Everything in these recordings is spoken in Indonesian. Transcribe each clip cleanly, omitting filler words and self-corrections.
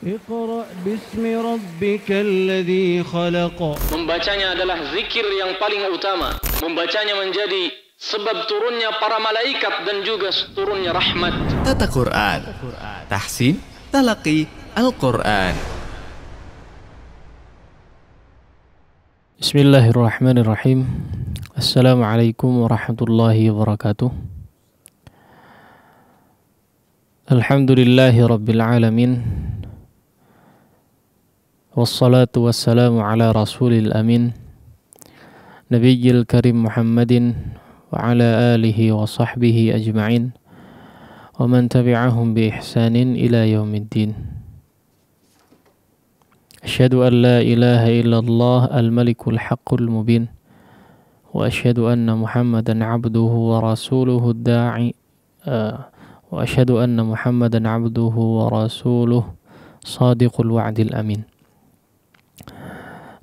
Iqra' bismi rabbikal ladzi khalaq. Membacanya adalah zikir yang paling utama. Membacanya menjadi sebab turunnya para malaikat dan juga turunnya rahmat. Tata Quran, tahsin, talaqi, Al-Quran. Bismillahirrahmanirrahim. Assalamualaikum warahmatullahi wabarakatuh. Alhamdulillahi rabbil alamin. Wassalatu wassalamu ala rasulil amin, Nabiyyil karim Muhammadin wa ala alihi wa sahbihi ajma'in wa man tabi'ahum bi ihsanin ila yaumiddin. Asyhadu an la ilaha illallah al-malikul haqqul mubin wa asyhadu anna Muhammadan abduhu wa rasuluhu ad-da'i wa asyhadu anna Muhammadan abduhu wa rasuluhu sadiqul wa'dil amin.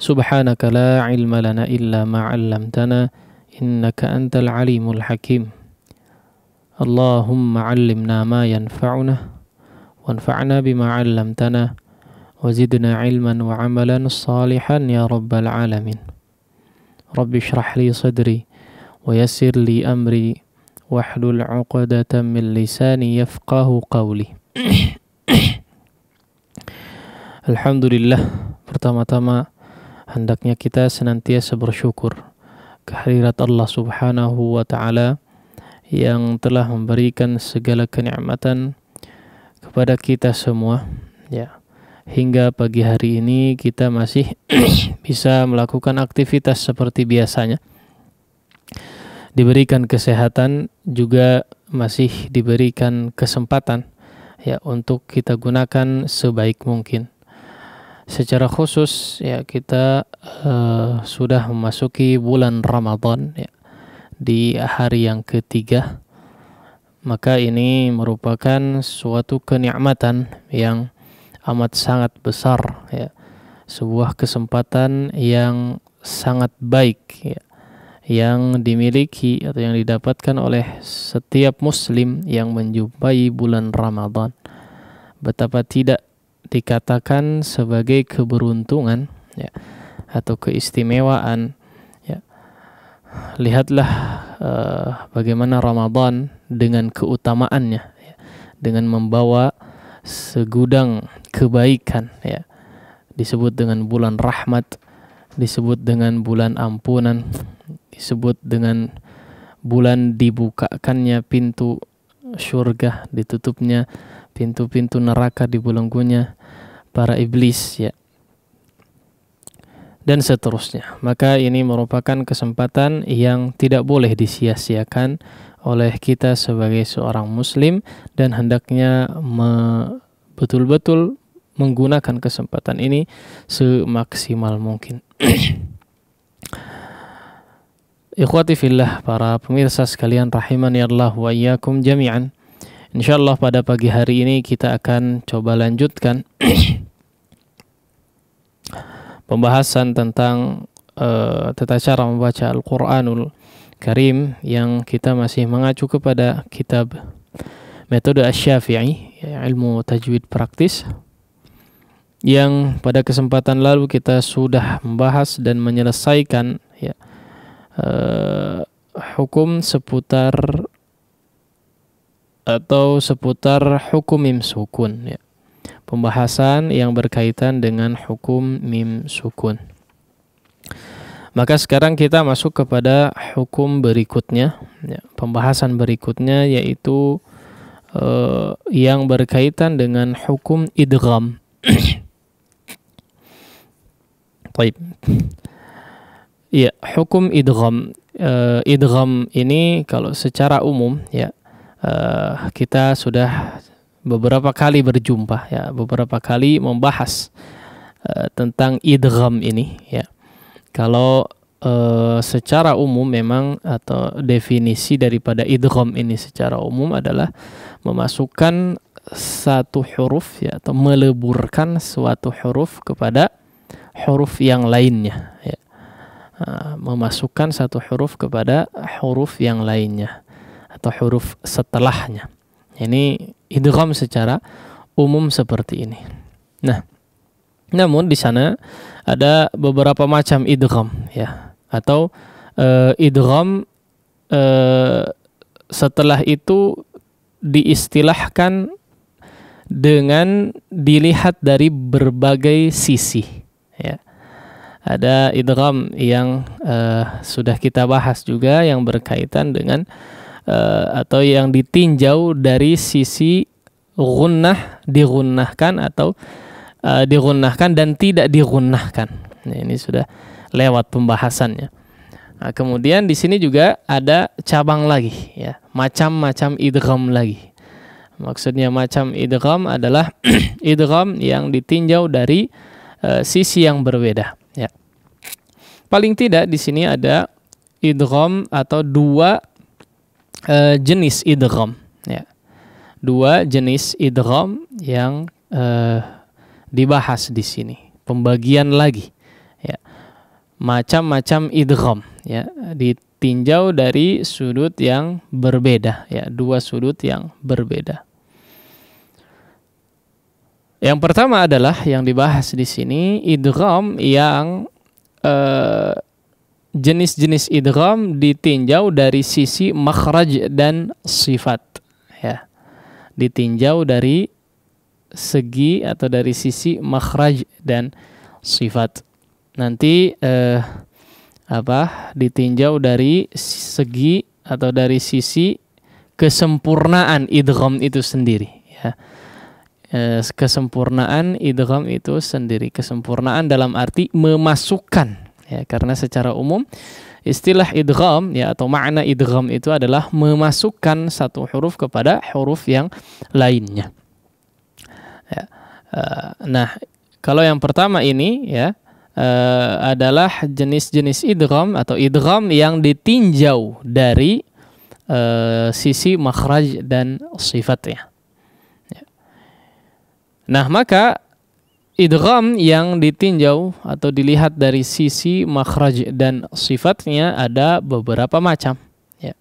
Subhanaka la ilma lana illa ma 'allamtana innaka antal alimul hakim. Allahumma 'allimna ma yanfa'una wanfa'na bima 'allamtana wazidna ilman wa 'amalan salihan ya rabbal alamin. Rabbi shrah li sadri wa yassir li amri wahlul 'uqdatam min lisani yafqahu qawli. Alhamdulillah, pertama-tama hendaknya kita senantiasa bersyukur kehadirat Allah Subhanahu wa Ta'ala yang telah memberikan segala kenikmatan kepada kita semua, ya. Hingga pagi hari ini kita masih bisa melakukan aktivitas seperti biasanya. Diberikan kesehatan, juga masih diberikan kesempatan, ya, untuk kita gunakan sebaik mungkin. Secara khusus, ya, kita sudah memasuki bulan Ramadan, ya, di hari yang ketiga. Maka ini merupakan suatu kenikmatan yang amat sangat besar, ya. Sebuah kesempatan yang sangat baik, ya, yang dimiliki atau yang didapatkan oleh setiap muslim yang menjumpai bulan Ramadan. Betapa tidak dikatakan sebagai keberuntungan, ya, atau keistimewaan, ya. Lihatlah bagaimana Ramadan dengan keutamaannya, ya, dengan membawa segudang kebaikan, ya. Disebut dengan bulan rahmat, disebut dengan bulan ampunan, disebut dengan bulan dibukakannya pintu surga, ditutupnya pintu-pintu neraka, dibelenggunya para iblis, ya, dan seterusnya. Maka ini merupakan kesempatan yang tidak boleh disia-siakan oleh kita sebagai seorang muslim, dan hendaknya betul-betul menggunakan kesempatan ini semaksimal mungkin. Ikhwati fillah, para pemirsa sekalian rahimani Allah wa iyyakum jami'an. Insyaallah pada pagi hari ini kita akan coba lanjutkan pembahasan tentang tata cara membaca Al-Quranul Karim, yang kita masih mengacu kepada kitab metode Asy-Syafi'i, ya, ilmu tajwid praktis, yang pada kesempatan lalu kita sudah membahas dan menyelesaikan, ya, hukum seputar hukum mim sukun, ya. Pembahasan yang berkaitan dengan hukum mim sukun. Maka sekarang kita masuk kepada hukum berikutnya, ya. Pembahasan berikutnya yaitu yang berkaitan dengan hukum idgham. Baik. Ya, hukum idgham. Idgham ini kalau secara umum, ya, kita sudah beberapa kali berjumpa, ya, beberapa kali membahas tentang idgham ini, ya. Kalau secara umum memang, atau definisi daripada idgham ini secara umum adalah memasukkan satu huruf, ya, atau meleburkan suatu huruf kepada huruf yang lainnya, ya. Memasukkan satu huruf kepada huruf yang lainnya atau huruf setelahnya. Ini idgham secara umum seperti ini. Nah, namun di sana ada beberapa macam idgham ya, atau idgham setelah itu diistilahkan dengan dilihat dari berbagai sisi ya. Ada idgham yang sudah kita bahas juga, yang berkaitan dengan atau yang ditinjau dari sisi gunnah, digunnahkan atau digunnahkan dan tidak digunnahkan. Nah, ini sudah lewat pembahasannya. Nah, kemudian di sini juga ada cabang lagi ya, macam-macam idgham lagi. Maksudnya macam idgham adalah idgham yang ditinjau dari sisi yang berbeda ya. Paling tidak di sini ada idgham atau dua jenis idgham ya. Dua jenis idgham yang dibahas di sini. Pembagian lagi ya. Macam-macam idgham ya, ditinjau dari sudut yang berbeda ya, dua sudut yang berbeda. Yang pertama adalah yang dibahas di sini idgham yang jenis-jenis idgham ditinjau dari sisi makhraj dan sifat ya. Ditinjau dari segi atau dari sisi makhraj dan sifat. Nanti ditinjau dari segi atau dari sisi kesempurnaan idgham itu sendiri ya. Kesempurnaan idgham itu sendiri, kesempurnaan dalam arti memasukkan ya, karena secara umum istilah idgham ya, atau makna idgham itu adalah memasukkan satu huruf kepada huruf yang lainnya ya. Nah, kalau yang pertama ini ya adalah jenis-jenis idgham atau idgham yang ditinjau dari sisi makhraj dan sifatnya ya. Nah, maka idgham yang ditinjau atau dilihat dari sisi makhraj dan sifatnya ada beberapa macam ya.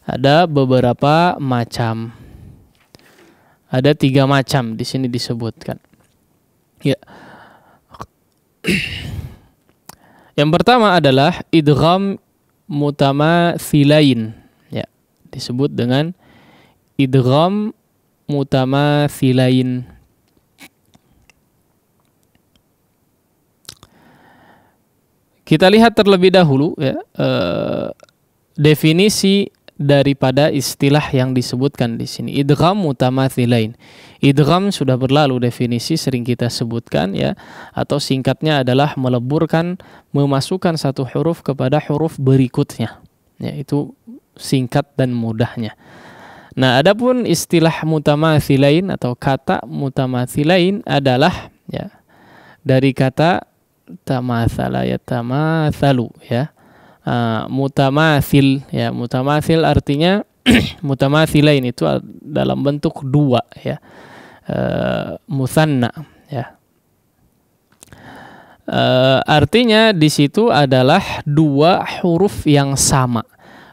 Ada beberapa macam. Ada 3 macam di sini disebutkan ya. Yang pertama adalah idgham mutamathilain ya, disebut dengan idgham mutamathilain. Kita lihat terlebih dahulu ya, definisi daripada istilah yang disebutkan di sini, idgham mutamathilain. Idgham sudah berlalu definisi, sering kita sebutkan ya, atau singkatnya adalah meleburkan, memasukkan satu huruf kepada huruf berikutnya. Ya, itu singkat dan mudahnya. Nah, adapun istilah mutamathilain atau kata mutamathilain adalah ya dari kata tamathala ya, tamathalu ya. Mutamathil ya, mutamathil artinya mutamathilain itu dalam bentuk dua ya, mutsanna ya. Artinya di situ adalah dua huruf yang sama,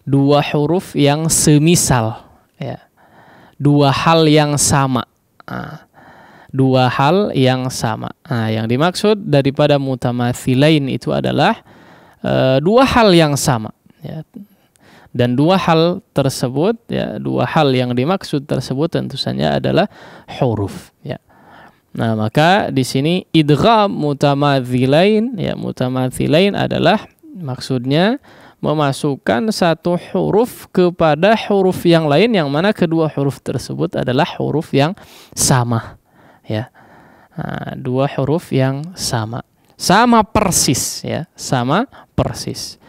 dua huruf yang semisal ya, dua hal yang sama. Dua hal yang sama. Nah, yang dimaksud daripada mutamathilain itu adalah dua hal yang sama ya. Dan dua hal tersebut ya, dua hal yang dimaksud tersebut tentu saja adalah huruf ya. Nah, maka di sini idgham mutamathilain ya, mutamathilain adalah maksudnya memasukkan satu huruf kepada huruf yang lain, yang mana kedua huruf tersebut adalah huruf yang sama ya. Nah, dua huruf yang sama persis ya, sama persis.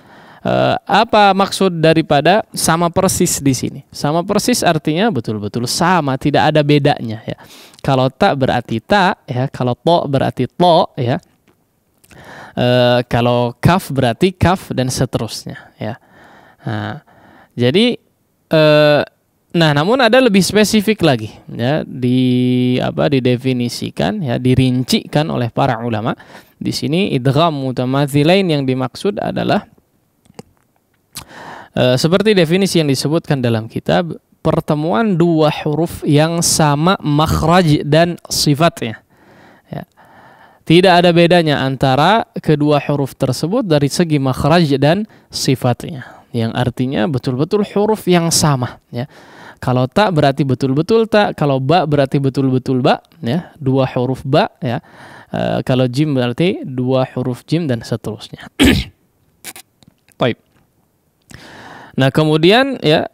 Apa maksud daripada sama persis di sini? Sama persis artinya betul-betul sama, tidak ada bedanya ya. Kalau ta berarti ta ya, kalau to berarti to ya. Kalau kaf berarti kaf dan seterusnya ya. Nah, jadi namun ada lebih spesifik lagi ya, didefinisikan ya, dirincikan oleh para ulama. Di sini idgham mutamathilain yang dimaksud adalah seperti definisi yang disebutkan dalam kitab, pertemuan dua huruf yang sama makhraj dan sifatnya Ya. Tidak ada bedanya antara kedua huruf tersebut dari segi makhraj dan sifatnya, yang artinya betul-betul huruf yang sama, ya. Kalau ta berarti betul-betul ta, kalau ba berarti betul-betul ba, ya, dua huruf ba, ya. Kalau jim berarti dua huruf jim dan seterusnya. Baik. Nah, kemudian ya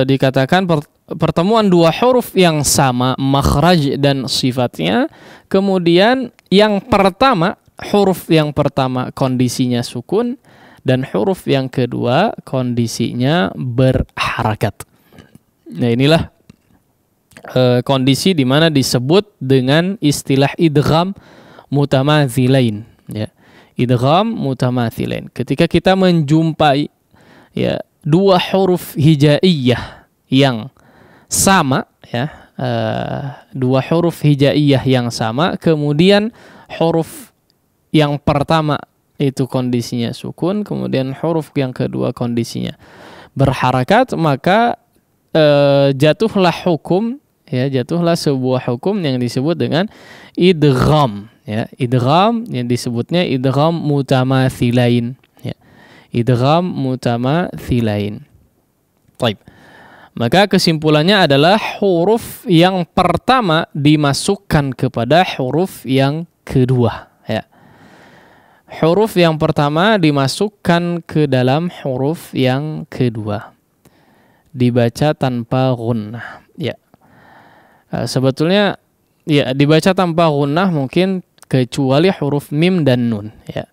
dikatakan pertemuan dua huruf yang sama makhraj dan sifatnya, kemudian yang pertama, huruf yang pertama kondisinya sukun dan huruf yang kedua kondisinya berharakat. Nah, inilah kondisi di mana disebut dengan istilah idgham mutamathilain, ya. Idgham mutamathilain. Ketika kita menjumpai ya dua huruf hijaiyah yang sama, ya, dua huruf hijaiyah yang sama, kemudian huruf yang pertama itu kondisinya sukun, kemudian huruf yang kedua kondisinya berharakat, maka jatuhlah hukum, ya, jatuhlah sebuah hukum yang disebut dengan idgham, ya, idgham yang disebutnya idgham mutamathilain, ya, idgham mutamathilain. Baik. Maka kesimpulannya adalah huruf yang pertama dimasukkan kepada huruf yang kedua, ya. Huruf yang pertama dimasukkan ke dalam huruf yang kedua. Dibaca tanpa gunnah, ya. Sebetulnya ya dibaca tanpa gunnah mungkin kecuali huruf mim dan nun, ya.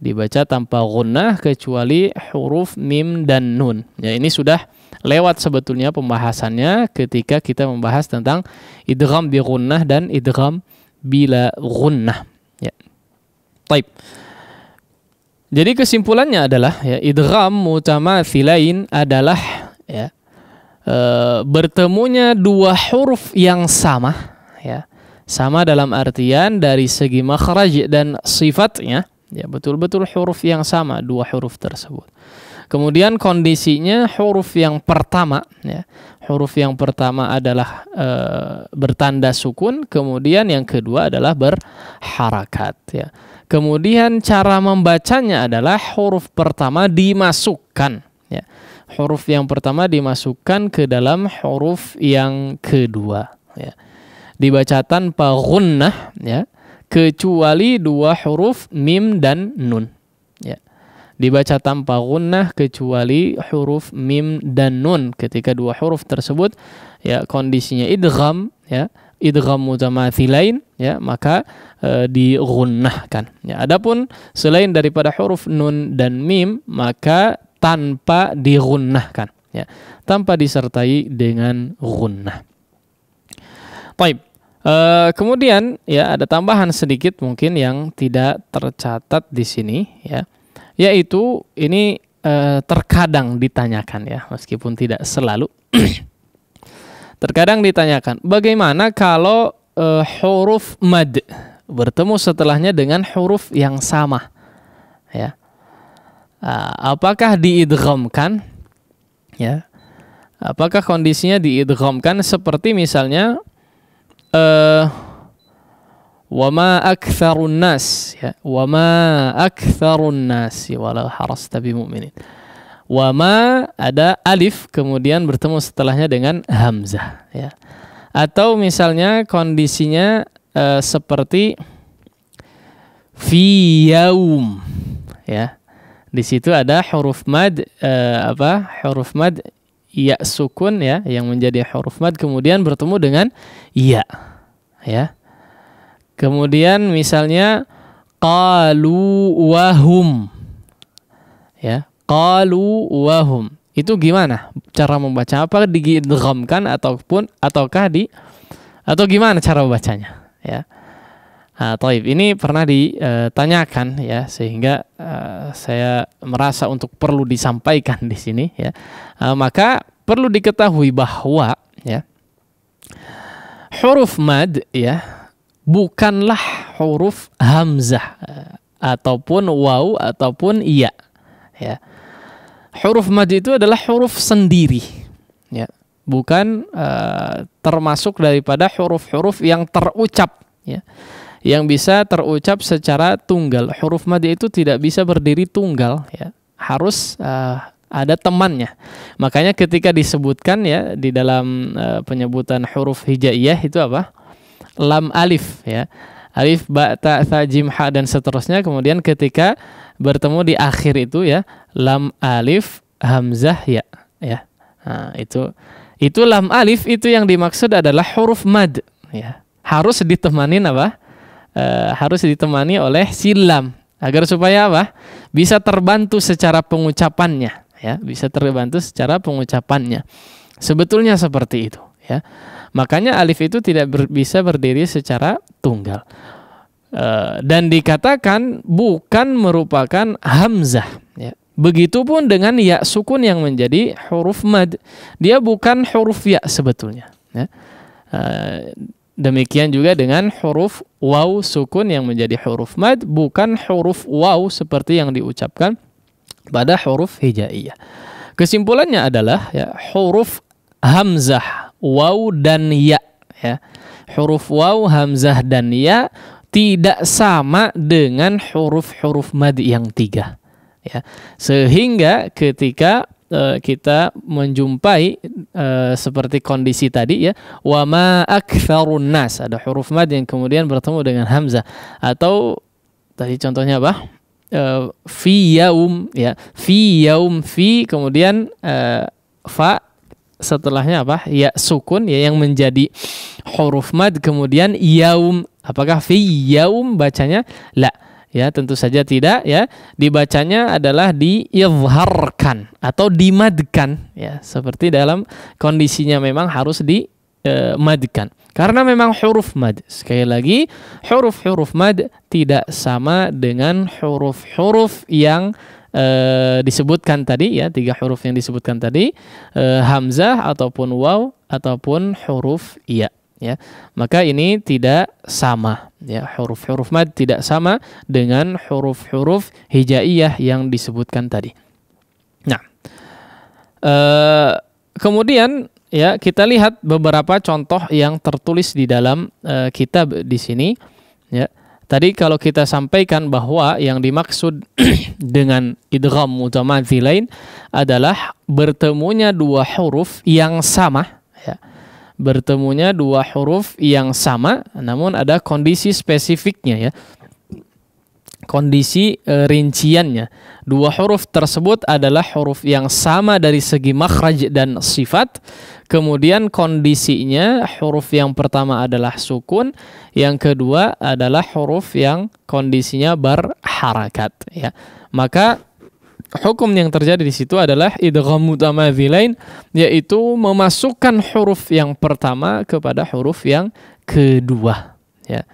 Dibaca tanpa gunnah kecuali huruf mim dan nun. Ya, ini sudah lewat sebetulnya pembahasannya ketika kita membahas tentang idgham bi gunnah dan idgham bila gunnah, ya. Baik. Jadi kesimpulannya adalah ya idgham mutamathilain adalah ya bertemunya dua huruf yang sama, ya. Sama dalam artian dari segi makhraj dan sifatnya, ya, betul-betul huruf yang sama dua huruf tersebut. Kemudian kondisinya huruf yang pertama, ya, huruf yang pertama adalah bertanda sukun, kemudian yang kedua adalah berharakat, ya. Kemudian cara membacanya adalah huruf pertama dimasukkan, ya. Huruf yang pertama dimasukkan ke dalam huruf yang kedua, ya. Dibaca tanpa gunnah, ya, kecuali dua huruf mim dan nun, ya. Dibaca tanpa gunnah kecuali huruf mim dan nun. Ketika dua huruf tersebut ya kondisinya idgham, ya, idgham mutamathilain, ya, maka digunnahkan, ya. Adapun selain daripada huruf nun dan mim maka tanpa digunnahkan, ya, tanpa disertai dengan gunnah. Baik. Kemudian ya ada tambahan sedikit mungkin yang tidak tercatat di sini, ya. Yaitu ini terkadang ditanyakan, ya, meskipun tidak selalu. Terkadang ditanyakan, bagaimana kalau huruf mad bertemu setelahnya dengan huruf yang sama, ya. Apakah diidghamkan, ya? Apakah kondisinya diidghamkan seperti misalnya wama aktsarun nas, ya, wama aktsarun nasi walau harasta bimu'minin. Wama ada alif kemudian bertemu setelahnya dengan hamzah, ya. Atau misalnya kondisinya seperti fi yaum, ya. Di situ ada huruf mad huruf mad ya sukun, ya, yang menjadi huruf mad kemudian bertemu dengan ya, ya. Kemudian misalnya qalu wahum, ya, qalu wahum. Itu gimana cara membaca? Apa diidghamkan atau gimana cara membacanya, ya? Taib, ini pernah ditanyakan, ya, sehingga saya merasa untuk perlu disampaikan di sini, ya. Maka perlu diketahui bahwa, ya, huruf mad, ya, bukanlah huruf hamzah ataupun waw ataupun iya, ya. Huruf mad itu adalah huruf sendiri, ya, bukan termasuk daripada huruf-huruf yang terucap, ya. yang bisa terucap secara tunggal. Huruf mad itu tidak bisa berdiri tunggal, ya. Harus ada temannya. Makanya ketika disebutkan ya di dalam penyebutan huruf hijaiyah itu apa? Lam alif, ya. Alif, ba, ta, tha, jim, ha dan seterusnya. Kemudian ketika bertemu di akhir itu ya, lam alif, hamzah, ya, ya. Nah, itu lam alif itu yang dimaksud adalah huruf mad, ya. Harus ditemani apa? Harus ditemani oleh silam agar supaya apa? Bisa terbantu secara pengucapannya, ya. Bisa terbantu secara pengucapannya. Sebetulnya seperti itu, ya. Makanya alif itu tidak bisa berdiri secara tunggal. Dan dikatakan bukan merupakan hamzah, ya. Begitupun dengan ya sukun yang menjadi huruf mad. Dia bukan huruf ya sebetulnya, ya. Demikian juga dengan huruf waw sukun yang menjadi huruf mad, bukan huruf waw seperti yang diucapkan pada huruf hijaiyah. Kesimpulannya adalah ya huruf hamzah, waw dan ya, ya. Huruf waw, hamzah dan ya tidak sama dengan huruf-huruf mad yang 3, ya. Sehingga ketika kita menjumpai seperti kondisi tadi ya, wa ma aktsarun nas, ada huruf mad yang kemudian bertemu dengan hamzah, atau tadi contohnya apa? Fi yaum, ya, fi yaum, fi kemudian fa setelahnya apa? Ya sukun, ya, yang menjadi huruf mad, kemudian yaum, apakah fi yaum bacanya? La. Ya, tentu saja tidak, ya. Dibacanya adalah diizharkan atau dimadkan, ya. Seperti dalam kondisinya memang harus dimadkan. Karena memang huruf mad. Sekali lagi, huruf-huruf mad tidak sama dengan huruf-huruf yang disebutkan tadi, ya, 3 huruf yang disebutkan tadi, hamzah ataupun waw ataupun huruf ya. Ya, maka ini tidak sama, ya, huruf-huruf mad tidak sama dengan huruf-huruf hijaiyah yang disebutkan tadi. Nah, kemudian ya kita lihat beberapa contoh yang tertulis di dalam kitab di sini, ya. Tadi kalau kita sampaikan bahwa yang dimaksud dengan idgham mutamathilain adalah bertemunya 2 huruf yang sama, ya. Bertemunya 2 huruf yang sama, namun ada kondisi spesifiknya, ya. Kondisi rinciannya. 2 huruf tersebut adalah huruf yang sama dari segi makhraj dan sifat. Kemudian kondisinya huruf yang pertama adalah sukun, yang kedua adalah huruf yang kondisinya berharakat, ya. Maka hukum yang terjadi di situ adalah idgham mutamathilain, yaitu memasukkan huruf yang pertama kepada huruf yang kedua, ya.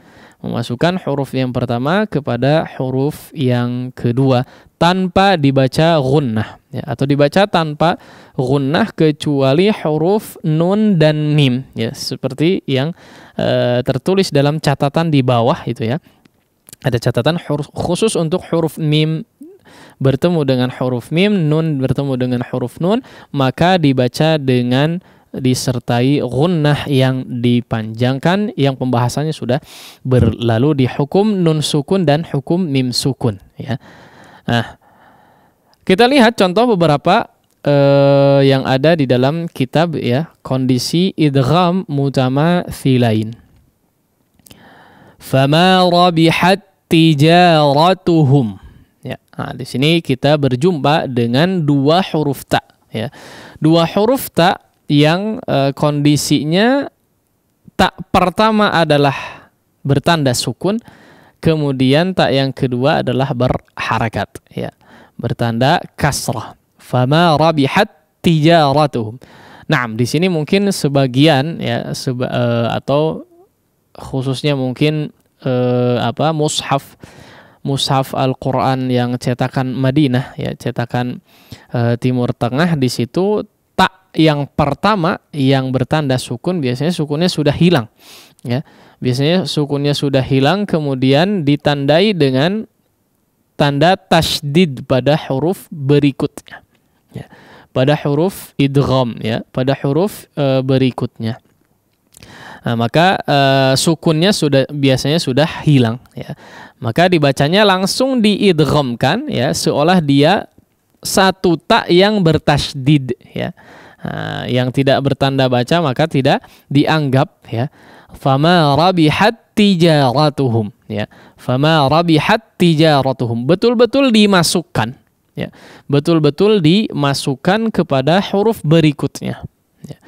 Memasukkan huruf yang pertama kepada huruf yang kedua tanpa dibaca gunnah, ya, atau dibaca tanpa gunnah kecuali huruf nun dan mim, ya, seperti yang tertulis dalam catatan di bawah itu, ya. Ada catatan khusus untuk huruf mim bertemu dengan huruf mim, nun bertemu dengan huruf nun, maka dibaca dengan disertai gunnah yang dipanjangkan, yang pembahasannya sudah berlalu di hukum nun sukun dan hukum mim sukun, ya. Nah, kita lihat contoh beberapa yang ada di dalam kitab, ya, kondisi idgham mutamathilain. Fama rabihat tijaratuhum. Ya, nah, di sini kita berjumpa dengan 2 huruf ta, ya. 2 huruf ta yang kondisinya tak pertama adalah bertanda sukun, kemudian tak yang kedua adalah berharakat, ya, bertanda kasrah. Fama rabihat tijaratuhum. Nah, di sini mungkin sebagian, ya, atau khususnya mungkin mushaf Al-Quran yang cetakan Madinah, ya, cetakan Timur Tengah, di situ tak yang pertama yang bertanda sukun biasanya sukunnya sudah hilang, ya. Biasanya sukunnya sudah hilang, kemudian ditandai dengan tanda tasydid pada huruf berikutnya, ya, pada huruf idgham, ya, pada huruf berikutnya. Maka sukunnya biasanya sudah hilang ya. Maka dibacanya langsung diidghamkan ya, seolah dia satu ta yang bertasydid ya. Yang tidak bertanda baca maka tidak dianggap ya. Fama rabihat tijaratuhum ya. Fama rabihat tijaratuhum, betul-betul dimasukkan ya. Betul-betul dimasukkan kepada huruf berikutnya ya.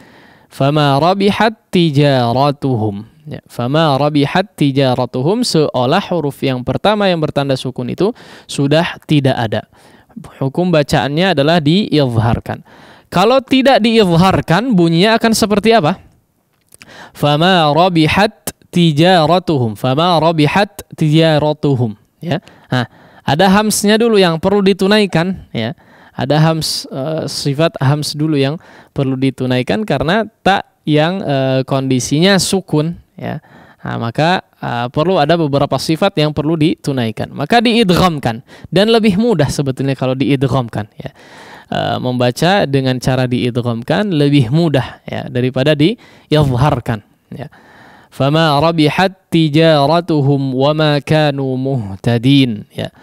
Fama rabihat tijaratuhum ya. Fama rabihat tijaratuhum, seolah huruf yang pertama yang bertanda sukun itu sudah tidak ada. Hukum bacaannya adalah diizharkan. Kalau tidak diizharkan, bunyinya akan seperti apa? Fama rabihat tijaratuhum. Fama rabihat tijaratuhum ya. Nah, ada hamsnya dulu yang perlu ditunaikan ya. Ada hams, sifat hams dulu yang perlu ditunaikan karena tak yang kondisinya sukun ya. Nah, maka perlu ada beberapa sifat yang perlu ditunaikan. Maka diidghamkan, dan lebih mudah sebetulnya kalau diidghamkan ya. Membaca dengan cara diidghamkan lebih mudah ya daripada diizharkan ya. Fama rabihat tijaratuhum wama kanu muhtadin ya.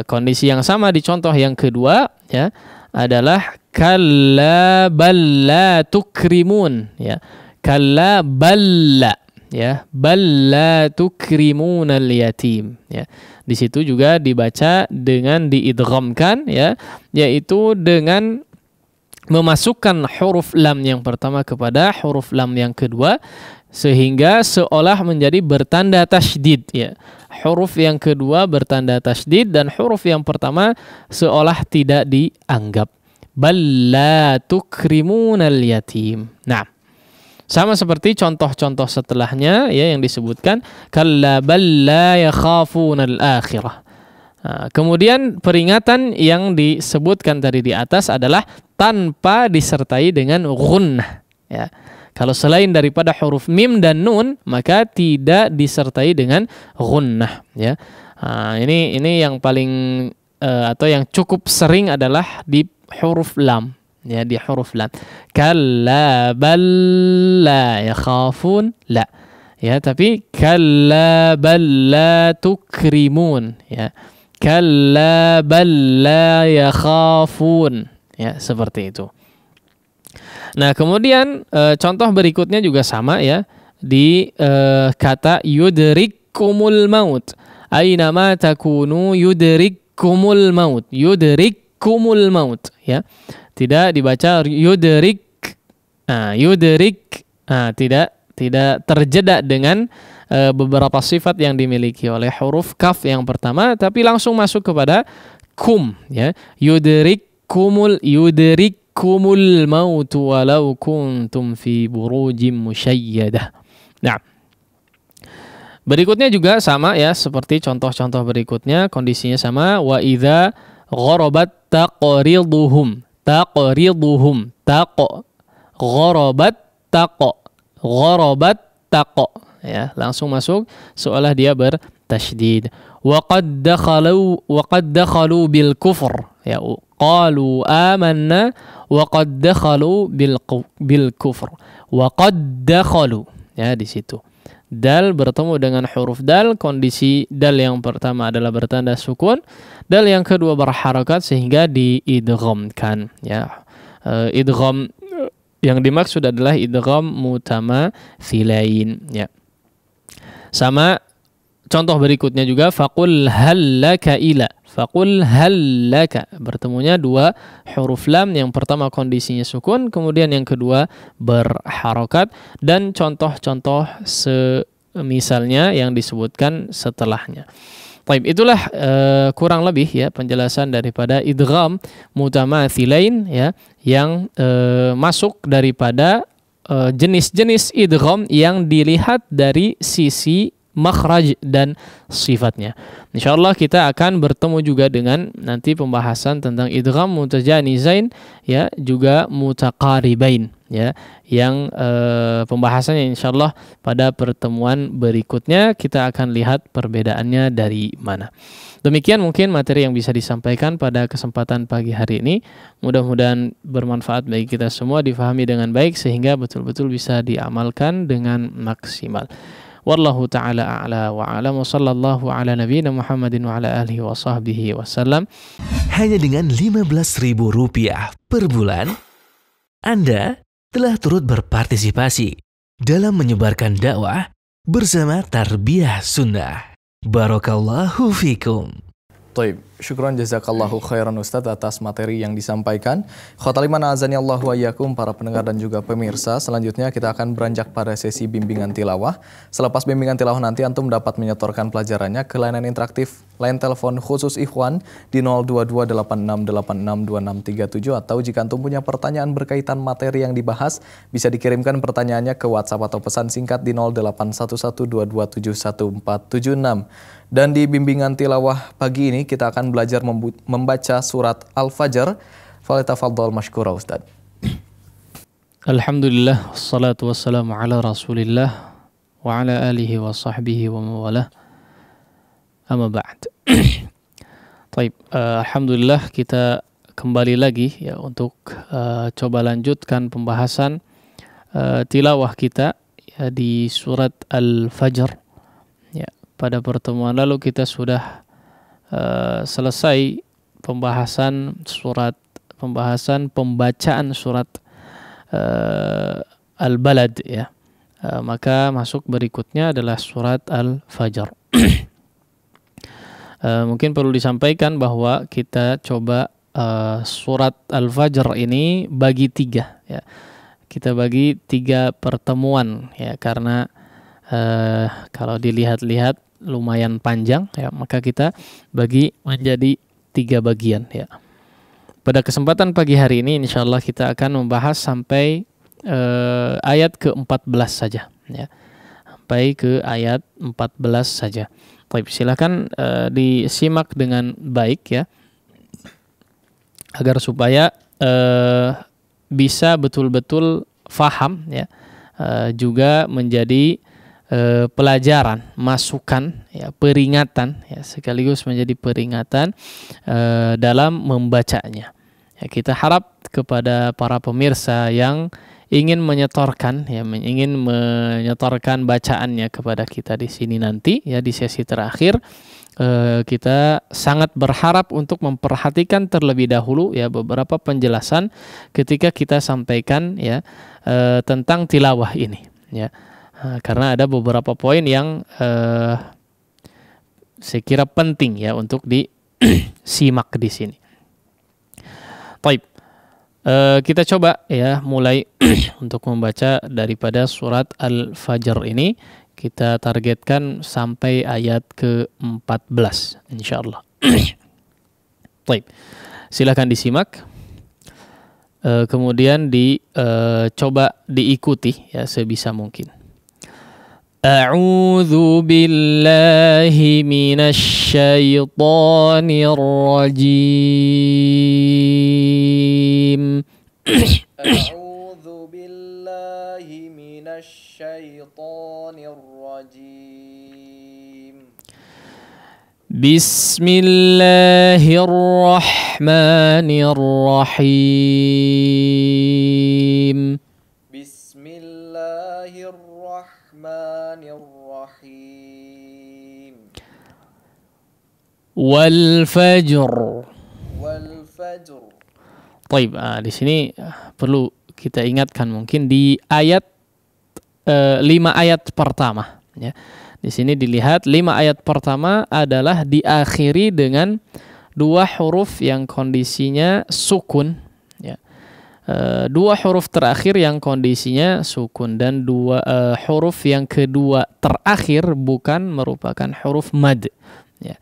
Kondisi yang sama di contoh yang kedua ya adalah kalla balla tukrimun ya. Kalla balla ya, balla tukrimunal yatim ya. Di situ juga dibaca dengan diidghamkan ya, yaitu dengan memasukkan huruf lam yang pertama kepada huruf lam yang kedua sehingga seolah menjadi bertanda tasydid ya. Huruf yang kedua bertanda tasydid dan huruf yang pertama seolah tidak dianggap. Balla tukrimunal yatim. Nah, sama seperti contoh-contoh setelahnya ya yang disebutkan kalla balla yakhafunal akhirah. Kemudian peringatan yang disebutkan tadi di atas adalah tanpa disertai dengan gunnah ya. Kalau selain daripada huruf mim dan nun maka tidak disertai dengan gunnah ya. Ini yang paling atau yang cukup sering adalah di huruf lam. Ya, di huruf lam. Kalla balla yakhafun la. Ya, tapi kalla balla tukrimun ya. Kalla balla yakhafun. Ya, seperti itu. Nah, kemudian contoh berikutnya juga sama ya di kata yudrikkumul maut. Aina ma takunu yudrikkumul maut. Yudrikkumul maut ya. Tidak dibaca yudrik. Yudrik tidak terjeda dengan beberapa sifat yang dimiliki oleh huruf kaf yang pertama, tapi langsung masuk kepada kum ya. Yudrikkumul maut walau kuntum fi burujim musyayyadah. Nah, berikutnya juga sama ya seperti contoh-contoh berikutnya, kondisinya sama. Wa idza gharabat taqriduhum. Taqriduhum, taqo, gharabat taqo, gharabat taqo ya, langsung masuk seolah dia bertasydid. Wa qad dakhalu bil kufr ya, qalu amanna wa qad dakhalu bil kufr. Wa qad dakhalu ya, di situ dal bertemu dengan huruf dal, kondisi dal yang pertama adalah bertanda sukun, dal yang kedua berharakat sehingga diidghamkan ya. Idgham yang dimaksud adalah idgham mutamathilain ya. Sama contoh berikutnya juga faqul hal laka ila. Faqul hal laka, bertemunya dua huruf lam, yang pertama kondisinya sukun, kemudian yang kedua berharakat, dan contoh-contoh semisalnya yang disebutkan setelahnya. Baik, itulah kurang lebih ya penjelasan daripada idgham mutamathilain ya, yang masuk daripada jenis-jenis idgham yang dilihat dari sisi makhraj dan sifatnya. Insyaallah kita akan bertemu juga dengan nanti pembahasan tentang idgham mutajanizain ya, juga mutaqaribain ya, yang pembahasannya insyaallah pada pertemuan berikutnya kita akan lihat perbedaannya dari mana. Demikian mungkin materi yang bisa disampaikan pada kesempatan pagi hari ini. Mudah-mudahan bermanfaat bagi kita semua, difahami dengan baik sehingga betul-betul bisa diamalkan dengan maksimal. Wallahu ta'ala a'la wa a'lam wa sallallahu ala nabiyyina Muhammadin wa ala alihi wa sahbihi wasallam. Hanya dengan Rp15.000 per bulan, Anda telah turut berpartisipasi dalam menyebarkan dakwah bersama Tarbiyah Sunnah. Barakallahu fikum. Taib, syukran jazakallahu khairan Ustadz atas materi yang disampaikan. Khotaliman azani Allah wa iyyakum, para pendengar dan juga pemirsa. Selanjutnya kita akan beranjak pada sesi bimbingan tilawah. Selepas bimbingan tilawah nanti antum dapat menyetorkan pelajarannya ke layanan interaktif line telepon khusus Ikhwan di 02286862637, atau jika antum punya pertanyaan berkaitan materi yang dibahas bisa dikirimkan pertanyaannya ke WhatsApp atau pesan singkat di 081122717476. Dan di bimbingan tilawah pagi ini kita akan belajar membaca surat Al-Fajr. Falyatafaddal mashkura Ustaz. Alhamdulillah, wassalatu wassalamu ala Rasulillah wa ala alihi wa sahbihi wa mawalah. Amma ba'd. Taib, alhamdulillah kita kembali lagi ya untuk coba lanjutkan pembahasan tilawah kita ya, di surat Al-Fajr. Pada pertemuan lalu kita sudah selesai pembacaan surat Al-Balad ya. Maka masuk berikutnya adalah surat Al-Fajr. Mungkin perlu disampaikan bahwa kita coba surat Al-Fajr ini bagi 3 ya. Kita bagi 3 pertemuan ya, karena kalau dilihat-lihat lumayan panjang ya, maka kita bagi menjadi 3 bagian ya. Pada kesempatan pagi hari ini insyaallah kita akan membahas sampai ayat ke-14 saja ya. Sampai ke ayat 14 saja. Baik, silakan disimak dengan baik ya, agar supaya bisa betul-betul faham ya, juga menjadi pelajaran, masukan, ya, peringatan, ya, sekaligus menjadi peringatan dalam membacanya. Ya, kita harap kepada para pemirsa yang ingin menyetorkan, ya, ingin menyetorkan bacaannya kepada kita di sini nanti, ya, di sesi terakhir, kita sangat berharap untuk memperhatikan terlebih dahulu, ya, beberapa penjelasan ketika kita sampaikan, ya, tentang tilawah ini, ya. Karena ada beberapa poin yang saya kira penting ya untuk disimak di sini. Baik, kita coba ya mulai untuk membaca daripada surat Al-Fajr ini. Kita targetkan sampai ayat ke-14 insyaallah. Baik, silakan disimak. Kemudian coba diikuti ya sebisa mungkin. A'udzu billahi minasy syaithanir rajim. A'udzu billahi minasy syaithanir rajim. Bismillahirrahmanirrahim. Bismillahirrahmanirrahim. Wal fajr. Wal fajr. Baik, di sini perlu kita ingatkan mungkin di ayat 5 ayat pertama ya. Di sini dilihat 5 ayat pertama adalah diakhiri dengan 2 huruf yang kondisinya sukun ya. 2 huruf terakhir yang kondisinya sukun, dan 2 huruf yang kedua terakhir bukan merupakan huruf mad ya.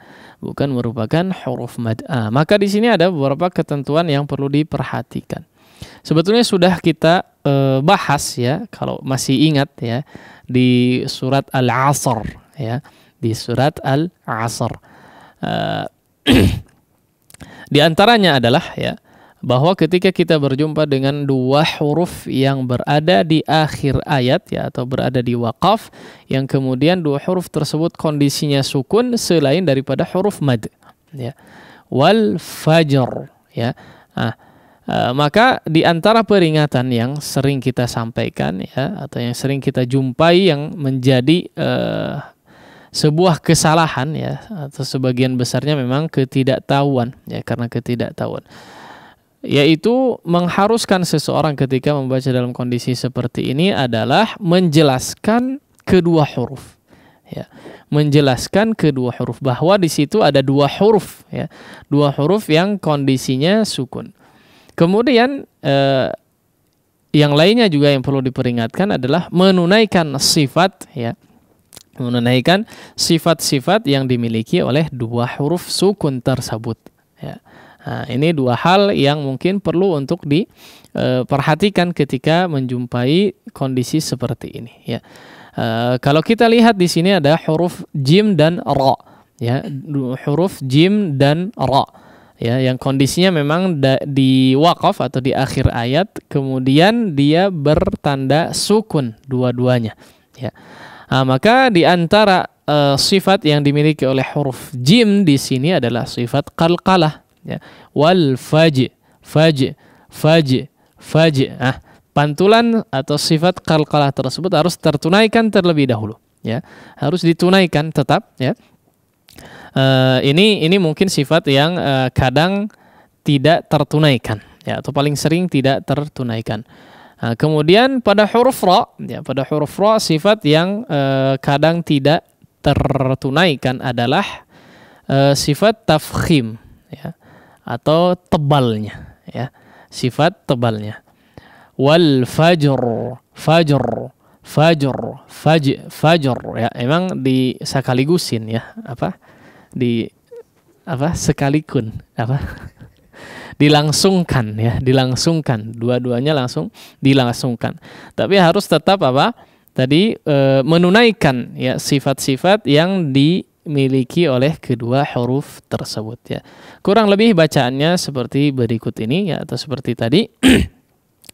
Bukan merupakan huruf mad. Maka di sini ada beberapa ketentuan yang perlu diperhatikan. Sebetulnya sudah kita bahas ya, kalau masih ingat ya, di surat Al-Asr ya, di surat Al-Asr. Di antaranya adalah ya, bahwa ketika kita berjumpa dengan dua huruf yang berada di akhir ayat ya, atau berada di waqaf, yang kemudian dua huruf tersebut kondisinya sukun selain daripada huruf mad ya. Wal fajr ya. Maka di antara peringatan yang sering kita sampaikan ya, atau yang sering kita jumpai yang menjadi sebuah kesalahan ya, atau sebagian besarnya memang ketidaktahuan ya, karena ketidaktahuan, yaitu mengharuskan seseorang ketika membaca dalam kondisi seperti ini adalah menjelaskan kedua huruf ya, menjelaskan kedua huruf, bahwa di situ ada dua huruf ya, dua huruf yang kondisinya sukun. Kemudian yang lainnya juga yang perlu diperingatkan adalah menunaikan sifat ya, menunaikan sifat-sifat yang dimiliki oleh dua huruf sukun tersebut ya. Nah, ini dua hal yang mungkin perlu untuk diperhatikan ketika menjumpai kondisi seperti ini ya. Kalau kita lihat di sini ada huruf jim dan ra ya, huruf jim dan ra ya, yang kondisinya memang di waqaf atau di akhir ayat, kemudian dia bertanda sukun dua-duanya ya. Maka di antara sifat yang dimiliki oleh huruf jim di sini adalah sifat qalqalah ya. Wal faj pantulan atau sifat qalqalah tersebut harus tertunaikan terlebih dahulu ya, harus ditunaikan tetap ya. Ini mungkin sifat yang kadang tidak tertunaikan ya, atau paling sering tidak tertunaikan. Kemudian pada huruf ra ya, pada huruf ra sifat yang kadang tidak tertunaikan adalah sifat tafkhim ya, atau tebalnya ya, sifat tebalnya. Wal fajr ya, emang disakaligusin ya, sekalikun dilangsungkan ya, dilangsungkan, dua-duanya langsung dilangsungkan, tapi harus tetap menunaikan ya sifat-sifat yang dimiliki oleh kedua huruf tersebut ya. Kurang lebih bacaannya seperti berikut ini ya, atau seperti tadi.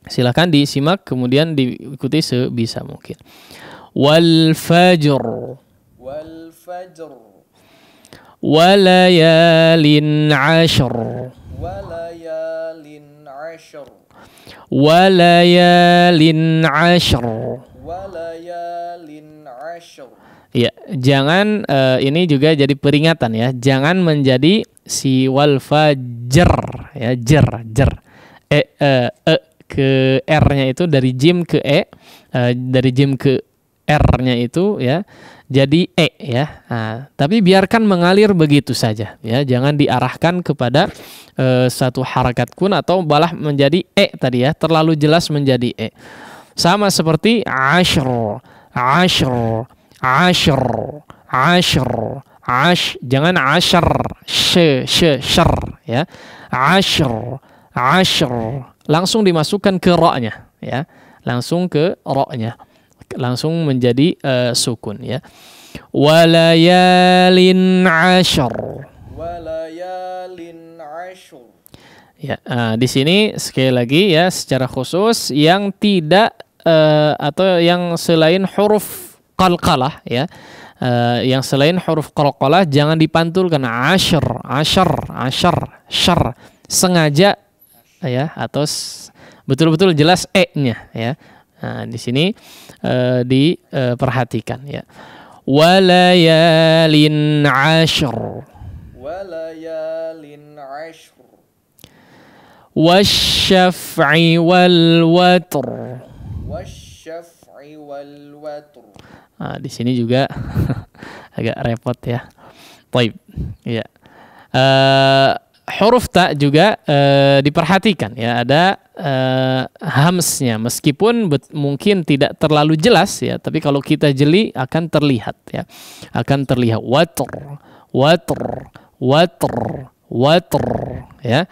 Silakan disimak kemudian diikuti sebisa mungkin. Wal fajr walayalin ashr walayalin ashr. Ya, jangan ini juga jadi peringatan ya, jangan menjadi si wal fajr ya, jer ke R-nya itu dari jim ke E, dari jim ke R-nya itu ya jadi E ya. Tapi biarkan mengalir begitu saja ya, jangan diarahkan kepada satu harakat kun atau malah menjadi E tadi ya, terlalu jelas menjadi E. Sama seperti ashr, jangan ashr, syar ya, ashr langsung dimasukkan ke ra-nya ya, langsung ke ra-nya, langsung menjadi sukun ya. Walayalin ashr ya. Di sini sekali lagi ya, secara khusus yang tidak atau yang selain huruf qalqalah ya, yang selain huruf qalqalah jangan dipantulkan syar sengaja ya, atau betul-betul jelas E-nya ya. Di sini diperhatikan ya. Walayalin ashr wasyaf'i wal watr. Di sini juga agak repot ya. Baik ya. Huruf ta juga diperhatikan ya, ada hamsnya, meskipun mungkin tidak terlalu jelas ya, tapi kalau kita jeli akan terlihat ya, akan terlihat watr ya.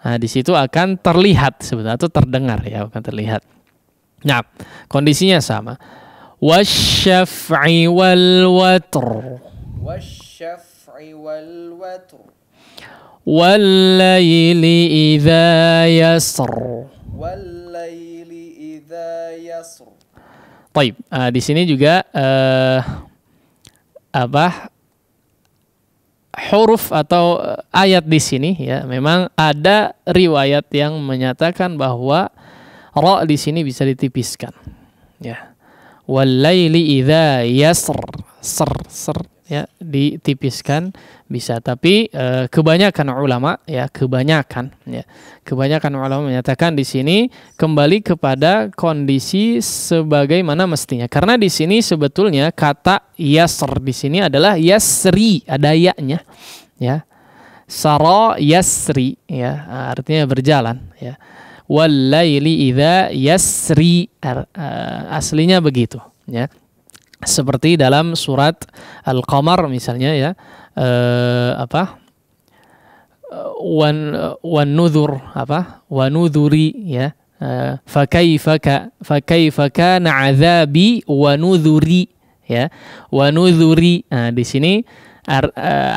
Di situ akan terlihat sebenarnya, atau terdengar ya, akan terlihat. Nah, kondisinya sama. wasyaf'i wal watr wasyaf'i wal watr wal laili idza yasr. wal laili idza yasr. Baik, di sini juga huruf atau ayat di sini ya, memang ada riwayat yang menyatakan bahwa ra di sini bisa ditipiskan. Ya. Walaili idza yasr, ser ya, ditipiskan bisa, tapi kebanyakan ulama menyatakan di sini kembali kepada kondisi sebagaimana mestinya, karena di sini sebetulnya kata yasr di sini adalah yasri, ada ya-nya ya, sara yasri ya, artinya berjalan ya. Walaili idza yasri, aslinya begitu ya. Seperti dalam surat Al-Qamar misalnya ya, wan nudhur wa nudhuri ya, fakaifa kana adzabi wa nudhuri ya, wa nudhuri. Nah, di sini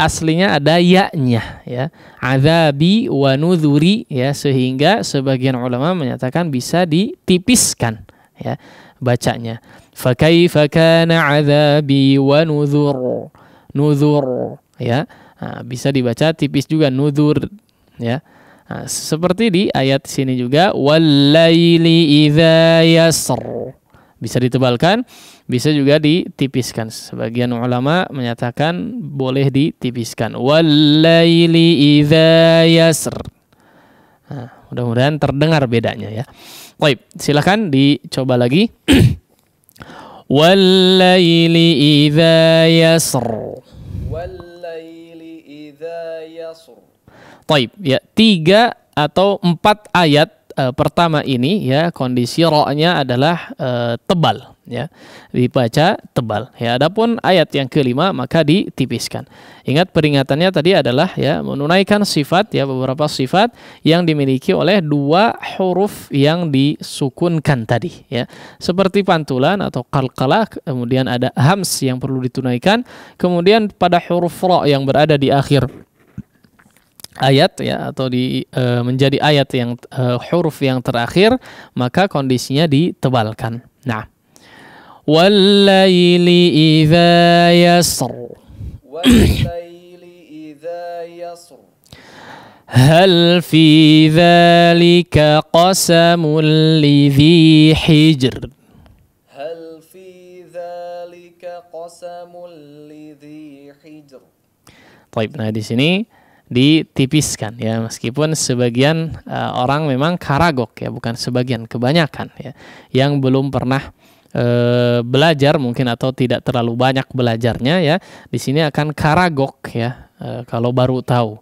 aslinya ada ya-nya ya, adzabi wa nudhuri ya, sehingga sebagian ulama menyatakan bisa ditipiskan ya bacanya. Fakaifa kana adzabi wa nudhur, nudhur ya. Nah, bisa dibaca tipis juga nudhur ya. Nah, seperti di ayat sini juga walaili idza yasr, bisa ditebalkan, bisa juga ditipiskan. Sebagian ulama menyatakan boleh ditipiskan walaili idza yasr. Nah, mudah-mudahan terdengar bedanya ya. Baik, silakan dicoba lagi. Walaili idza yasr. Walaili idza yasr. Baik, ya 3 atau 4 ayat pertama ini ya, kondisi ra-nya adalah tebal ya, dibaca tebal ya. Adapun ayat yang kelima maka ditipiskan. Ingat peringatannya tadi adalah ya, menunaikan sifat ya, beberapa sifat yang dimiliki oleh 2 huruf yang disukunkan tadi ya, seperti pantulan atau qalqalah, kemudian ada hams yang perlu ditunaikan, kemudian pada huruf ra yang berada di akhir ayat ya, atau menjadi ayat yang huruf yang terakhir, maka kondisinya ditebalkan. Nah, walaili idza yasr, walaili idza yasr, hal fi dzalika qasamul lidzi hijr, hal fi dzalika qasamul lidzi hijr. Baik, nah di sini ditipiskan ya, meskipun sebagian orang memang karagok ya, bukan sebagian, kebanyakan ya, yang belum pernah belajar mungkin atau tidak terlalu banyak belajarnya ya, di sini akan karagok ya, kalau baru tahu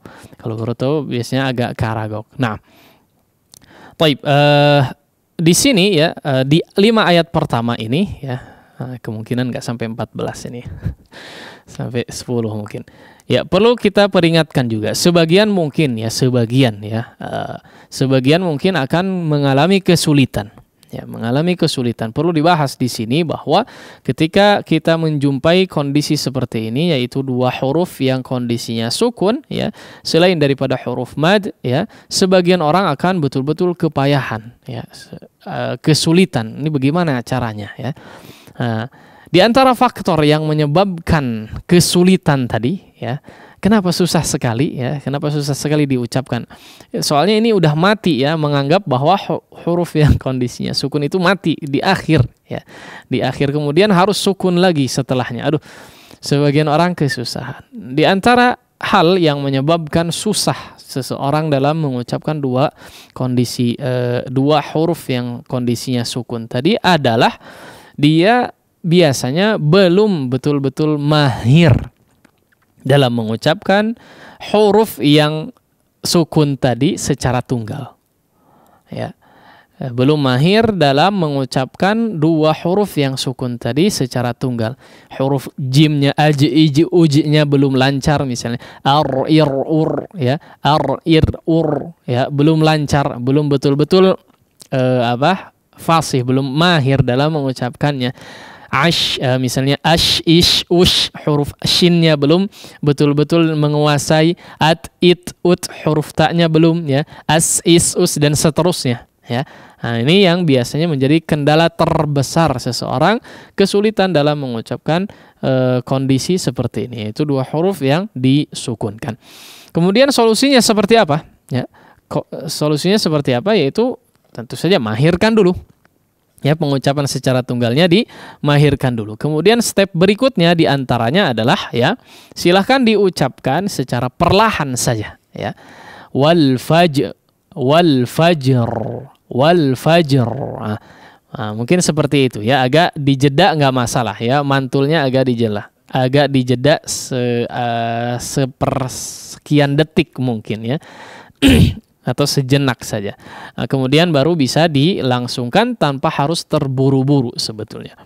biasanya agak karagok. Nah, baik, di sini ya, di 5 ayat pertama ini ya, kemungkinan nggak sampai 14 ini sampai 10 mungkin. Ya, perlu kita peringatkan juga, sebagian mungkin mungkin akan mengalami kesulitan. Ya, mengalami kesulitan. Perlu dibahas di sini bahwa ketika kita menjumpai kondisi seperti ini, yaitu 2 huruf yang kondisinya sukun ya, selain daripada huruf mad ya, sebagian orang akan betul-betul kepayahan ya, kesulitan. Ini bagaimana caranya ya? Di antara faktor yang menyebabkan kesulitan tadi ya, kenapa susah sekali diucapkan? Soalnya ini udah mati ya, menganggap bahwa huruf yang kondisinya sukun itu mati di akhir ya. Di akhir kemudian harus sukun lagi setelahnya. Aduh, sebagian orang kesusahan. Di antara hal yang menyebabkan susah seseorang dalam mengucapkan 2 huruf yang kondisinya sukun tadi adalah dia biasanya belum betul-betul mahir dalam mengucapkan huruf yang sukun tadi secara tunggal. Ya. Belum mahir dalam mengucapkan 2 huruf yang sukun tadi secara tunggal. Huruf jimnya, uj-nya belum lancar misalnya. Ar, ir, ur ya. Ar, ir, ur ya, belum lancar, belum betul-betul fasih, belum mahir dalam mengucapkannya. misalnya ash, ish, ush, huruf shinnya belum betul-betul menguasai, at, it, ut, huruf taknya belum, ya, as, is, us, dan seterusnya, ya. Nah, ini yang biasanya menjadi kendala terbesar seseorang, kesulitan dalam mengucapkan kondisi seperti ini, yaitu dua huruf yang disukunkan. Kemudian solusinya seperti apa? Ya, solusinya seperti apa? Yaitu tentu saja mahirkan dulu. Ya, pengucapan secara tunggalnya dimahirkan dulu. Kemudian step berikutnya diantaranya adalah, ya, silahkan diucapkan secara perlahan saja, ya. Wal fajr, wal fajr, wal fajr. Mungkin seperti itu, ya, agak dijeda nggak masalah, ya, mantulnya agak dijeda sepersekian detik mungkin, ya. Atau sejenak saja. Nah, kemudian baru bisa dilangsungkan tanpa harus terburu-buru sebetulnya.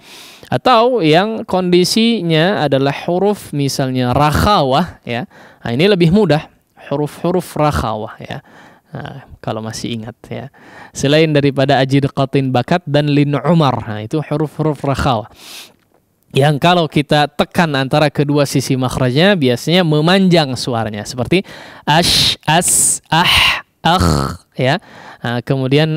Atau yang kondisinya adalah huruf misalnya rakhawah, ya. Nah, ini lebih mudah, huruf-huruf rakhawah, ya. Nah, kalau masih ingat, ya. Selain daripada ajid, qatin, bakat, dan lin umar. Nah, itu huruf-huruf rakhawah. Yang kalau kita tekan antara kedua sisi makhrajnya biasanya memanjang suaranya seperti ash, as, ya. Nah, kemudian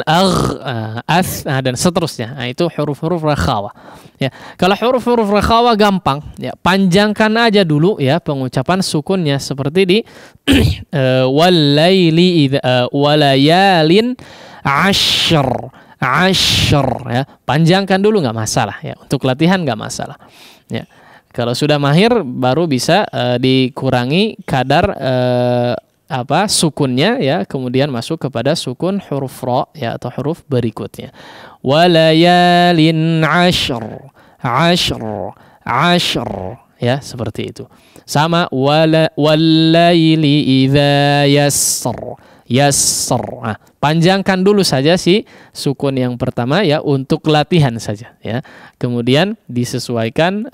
as, dan seterusnya. Nah, itu huruf-huruf rakhawah, ya. Kalau huruf-huruf rakhawah gampang, ya, panjangkan aja dulu, ya, pengucapan sukunnya seperti di walaili idza walayalin ashr, ya, panjangkan dulu nggak masalah, ya, untuk latihan nggak masalah, ya. Kalau sudah mahir baru bisa dikurangi kadar sukunnya, ya, kemudian masuk kepada sukun huruf ra, ya, atau huruf berikutnya. Walayalin ashr, ya, seperti itu. Sama walaili idza yassar. Nah, panjangkan dulu saja si sukun yang pertama, ya, untuk latihan saja, ya. Kemudian disesuaikan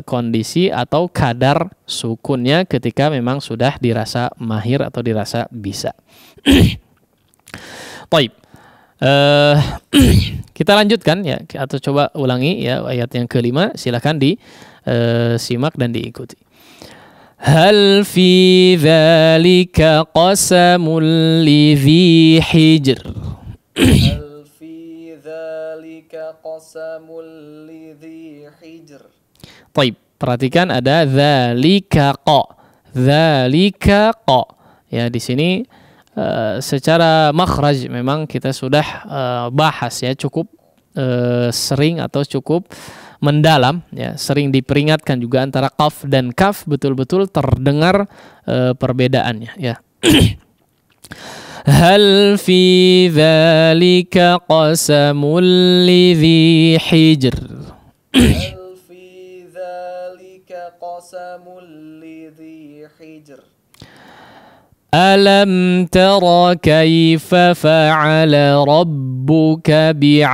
kondisi atau kadar sukunnya ketika memang sudah dirasa mahir atau dirasa bisa. Baik. Kita lanjutkan, ya, atau coba ulangi, ya, ayat yang kelima. Silakan disimak dan diikuti. Hal fi dzalika qasamul lidzi hijr. Hal fi dzalika qasamul lidzi hijr. Baik, perhatikan ada dzalika qa. Dzalika qa. Ya, di sini secara makhraj memang kita sudah bahas, ya, cukup sering atau cukup mendalam, ya, sering diperingatkan juga antara qaf dan kaf betul-betul terdengar perbedaannya, ya. Hal fi dzalika qasamul lidzi hijr. Hal fi dzalika qasamul lidzi hijr. Alam tara kaifa fa'ala rabbuka bi'ad.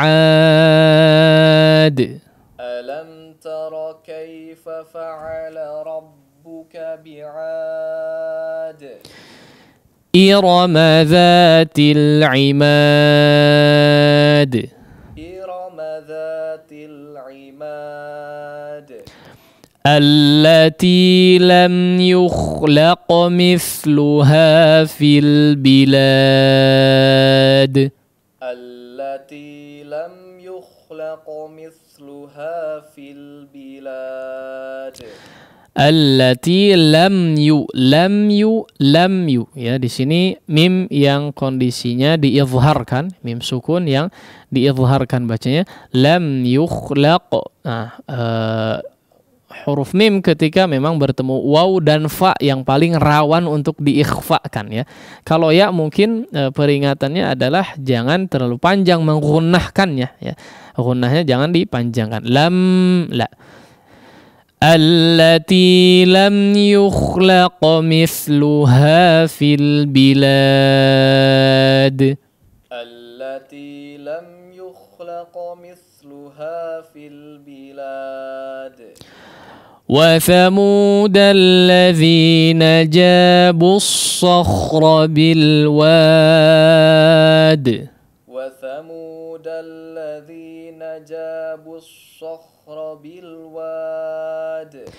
Alam tara kaifa fa'ala rabbuka bi'ad. Irama dhatil imad. Irama dhatil imad. Allati lam yukhlaq mithluha fil bilad. Allati lam yukhlaq mithluha fil bilad. Allati lam yu, ya, di sini mim yang kondisinya diizharkan, mim sukun yang diizharkan bacanya lam yukhlaq. Nah, huruf mim ketika memang bertemu waw dan fa yang paling rawan untuk diikhfakan, ya. Kalau ya mungkin peringatannya adalah jangan terlalu panjang menggunnahkannya, ya. Gunnahnya jangan dipanjangkan. Lam, la. Allati lam yukhlaq mithluha fil bilad. Allati lam yukhlaq mithluha fil bilad. وثمود الذين جابوا الصخر بالواد. وثمود الذين جابوا الصخر بالواد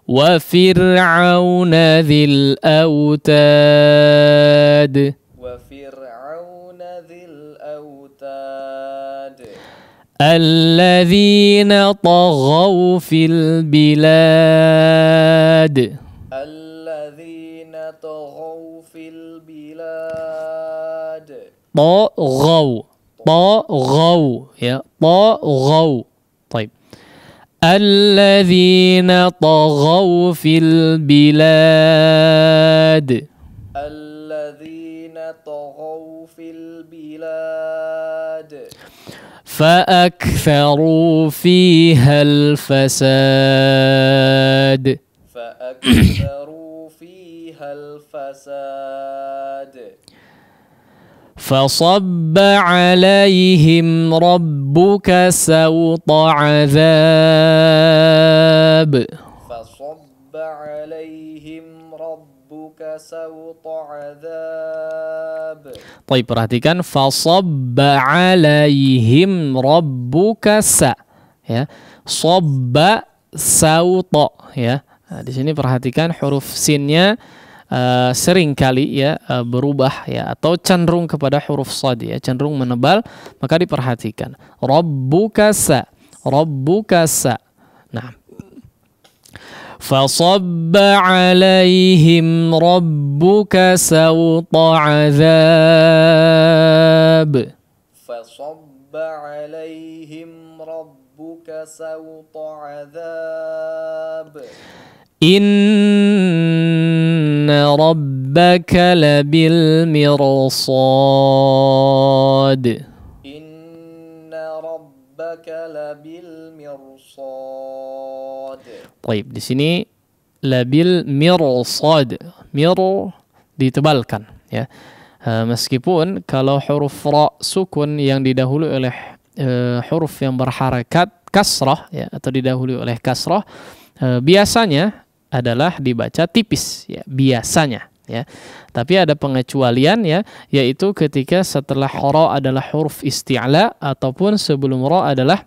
وفرعون ذي الأوتاد وفرعون ذي الأوتاد الذين طغوا في البلاد الذين طغوا في البلاد طغوا يا طغوا. طيب الذين طغوا في البلاد الذين طغوا في البلاد فأكثروا فيها الفساد فأكثروا فيها الفساد فصب عليهم ربك سوط عذاب فصب عليهم ربك سوط عذاب. طيب perhatikan fasabba alaihim rabbuka sa ya sabba sauta ya. Nah, di sini perhatikan huruf sinnya sering kali ya berubah ya atau cenderung kepada huruf shad ya, cenderung menebal, maka diperhatikan rabbuka sa. Nah, fasabba alaihim rabbuka sawta azab fasabba alaihim rabbuka sawta azab inna rabbaka labil mirsad inna rabbaka labil mirsad. Baik, di sini labil mirsad, mir ditebalkan ya. Meskipun kalau huruf ra sukun yang didahului oleh huruf yang berharakat kasrah ya atau didahului oleh kasrah biasanya adalah dibaca tipis ya, biasanya ya. Tapi ada pengecualian ya, yaitu ketika setelah ra adalah huruf isti'la ataupun sebelum ra adalah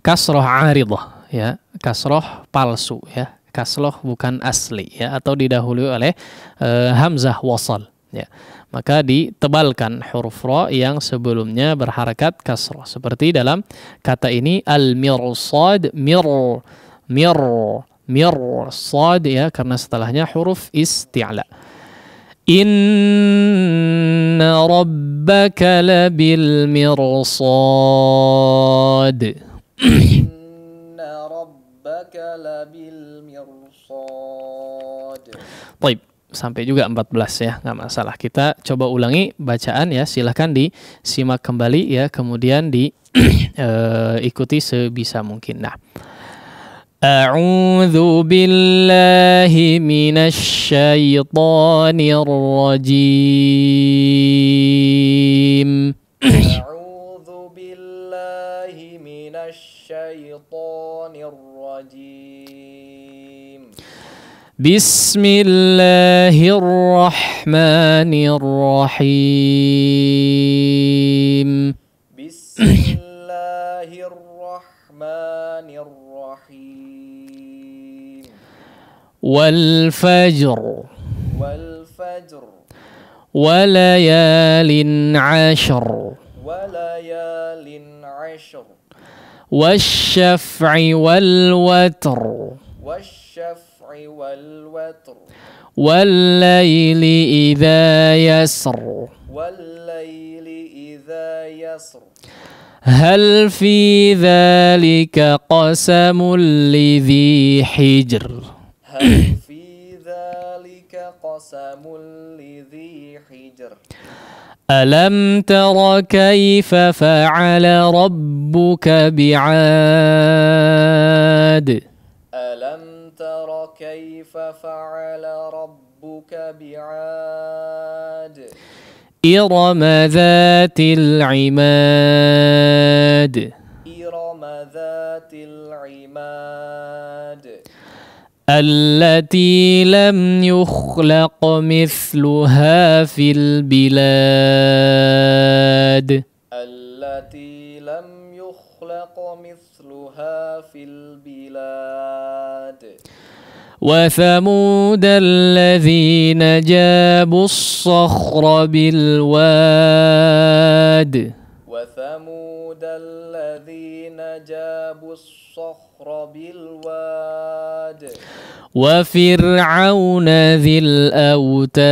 kasrah aridah ya, kasrah palsu ya, kasrah bukan asli ya, atau didahului oleh hamzah wasal ya, maka ditebalkan huruf ra yang sebelumnya berharakat kasrah seperti dalam kata ini al-mirsad, mirsad ya, karena setelahnya huruf isti'la. Inna rabbaka labil mirsad. Inna rabbaka labil mirsad. Baik, sampai juga 14 ya, nggak masalah. Kita coba ulangi bacaan ya, silahkan disimak kembali ya, kemudian diikuti sebisa mungkin. Nah, A'udzu billahi minasy syaithanir rajim. A'udzu billahi minasy syaithanir rajim. Bismillahirrahmanirrahim. Bismillahirrahmanirrahim. Wal fajr walayalin 'ashr walayalin 'ashr wasyaf'i wal watr wasyaf'i wal watr wallayli idza yasr wallayli idza yasr hal fi dzalika qasamul lidzi hijr hal fi dzalika qasamul lidzi hijr alam tara kaifa fa'ala rabbuka bi'ad alam tara kaifa fa'ala rabbuka bi'ad irama dzatil 'imad irama dzatil 'imad التي لم يخلق مثلها في البلاد التي التي لم يخلق مثلها في البلاد وثمود الذين جابوا الصخر بالواد وثمود الذين جابوا الصخر بالواد وفرعون ذي الأوتاد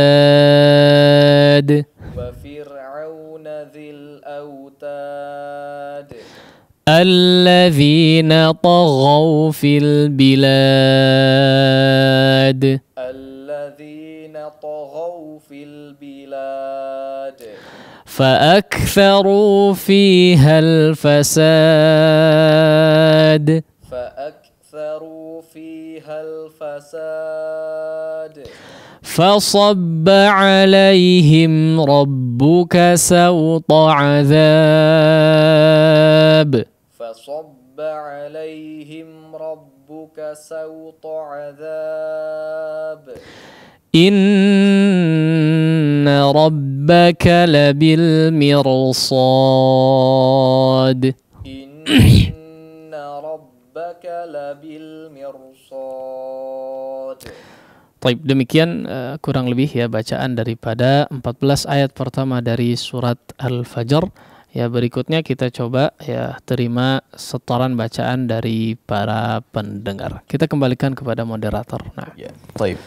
وفرعون ذي الأوتاد الذين طغوا في البلاد الذين طغوا في البلاد فأكثروا فيها الفساد فأكثروا فيها الفساد فصب عليهم ربك سوط عذاب فصب عليهم ربك سوط عذاب إن ربك لبالمرصاد إن ربك لبالمرصاد. Baik, demikian kurang lebih ya bacaan daripada 14 ayat pertama dari surat Al-Fajr. Ya, berikutnya kita coba ya terima setoran bacaan dari para pendengar. Kita kembalikan kepada moderator. Nah, Ya, baik.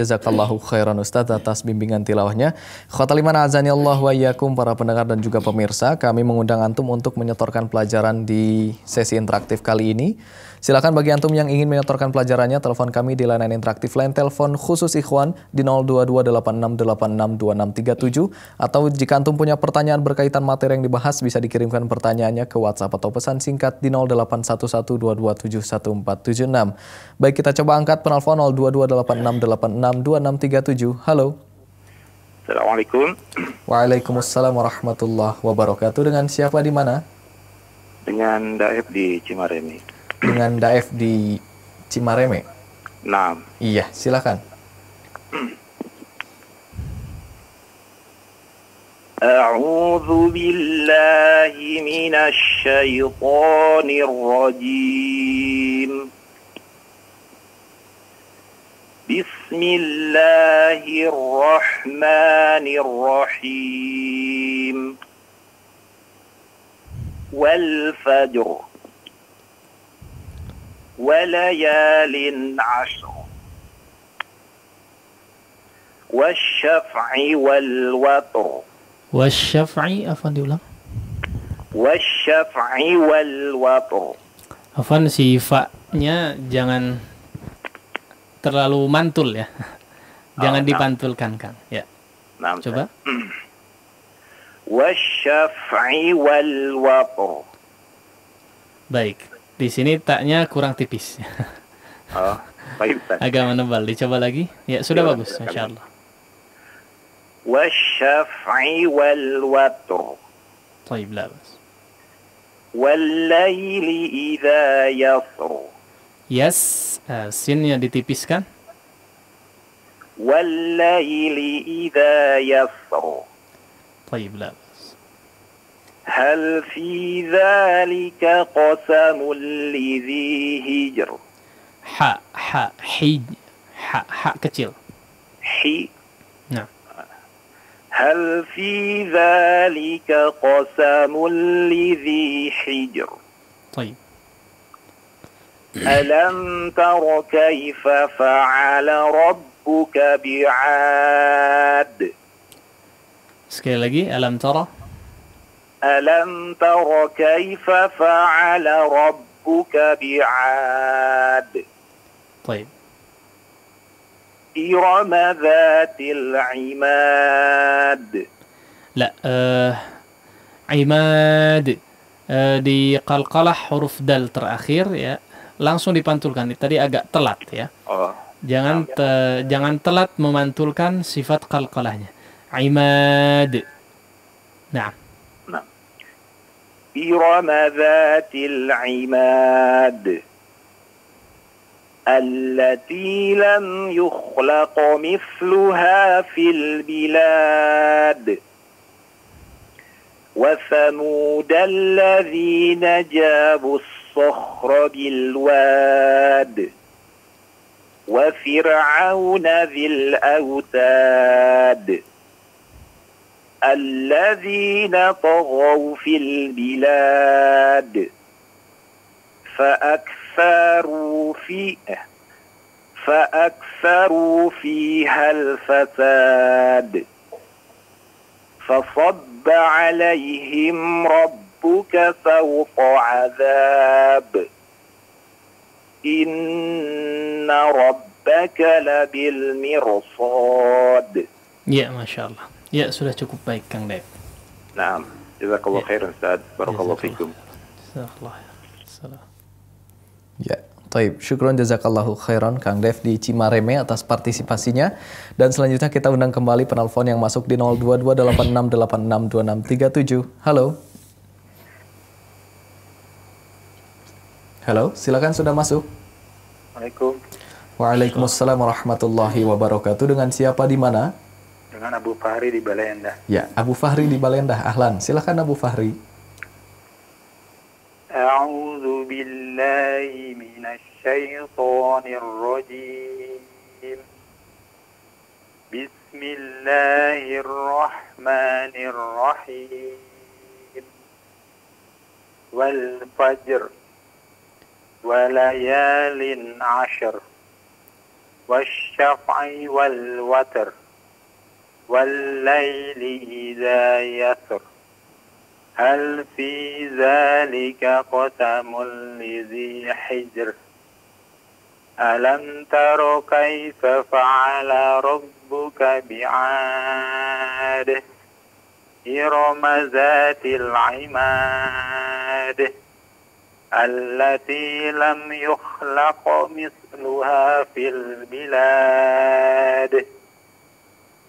Jazakallahu khairan Ustaz atas bimbingan tilawahnya. Khotaliman azani Allah wa iyyakum para pendengar dan juga pemirsa, kami mengundang antum untuk menyetorkan pelajaran di sesi interaktif kali ini. Silakan bagi antum yang ingin menyetorkan pelajarannya, telepon kami di layanan interaktif lain telepon khusus Ikhwan di 02286862637, atau jika antum punya pertanyaan berkaitan materi yang dibahas bisa dikirimkan pertanyaannya ke WhatsApp atau pesan singkat di 081122271476. Baik, kita coba angkat penelpon 02286862637. Halo. Assalamualaikum. Waalaikumsalam warahmatullahi wabarakatuh. Dengan siapa di mana? Dengan Daef di Cimareme. Dengan Daef di Cimareme. Nah, Iya, silakan. A'udzu billahi minasy syaithanir rajim. Bismillahirrahmanirrahim. Wal fajr walayalin 'ashr wasyaf'i wal watr wasyaf'i, afan diulang. wasyaf'i wal watr. Afan, si fa-nya jangan terlalu mantul ya. Jangan dipantulkan, Kang. Ya. Nah, Coba. wasyaf'i wal watr. Baik. Di sini taknya kurang tipis. Oh, baik Ustaz. Agak menebal. Dicoba lagi. Ya, sudah Ya, bagus, silakan. insyaallah. wasyaf'i wal watr Baik, bagus. wal laili idza yasr Yes, sinnya ditipiskan. wal laili idza yasr. Baik, bagus. هل في ذلك قسم لذي هجر. Ha kecil. حي. Nah, هل في ذلك قسم لذي حجر. baik. ألم تر كيف فعل ربك بعاد. Sekali lagi, alam tara. ألم تر كيف فعل ربك بعاد. Baik. إرم ذات العماد. La, imad. Di qalqalah huruf dal terakhir ya, langsung dipantulkan. Tadi agak telat ya. Oh, Jangan telat memantulkan sifat qalqalahnya. Imad. Nah. إرم ذات العماد التي لم يخلق مثلها في البلاد وثمود الذين جابوا الصخر بالواد وفرعون ذي الأوتاد الذين طغوا في البلاد فأكثروا فيها الفساد فصب عليهم ربك سوط عذاب إن ربك لبالمرصاد. Ya, Masya Allah. Ya, sudah cukup baik, Kang Dep. نعم جزاك الله خيرا أستاذ بارك الله فيكم. Jazakallah. Salam. Ya, taib. Syukron jazakallahu khairan Kang Dev di Cimareme atas partisipasinya. Dan selanjutnya kita undang kembali penelpon yang masuk di 02286862637. Halo. Halo, silakan sudah masuk. Assalamualaikum. Waalaikumsalam warahmatullahi wabarakatuh. Dengan siapa di mana? Dengan Abu Fahri di Balai Endah. Ya, Abu Fahri di Balendah. Ahlan. Silakan Abu Fahri. أعوذ بالله من الشيطان الرجيم بسم الله الرحمن الرحيم والفجر وليال عشر والشفع والوتر والليل إذا يسر هل في ذلك قسم لذي حجر ألم تر كيف فعل ربك بعاد إرم ذات العماد التي لم يخلق مثلها في البلاد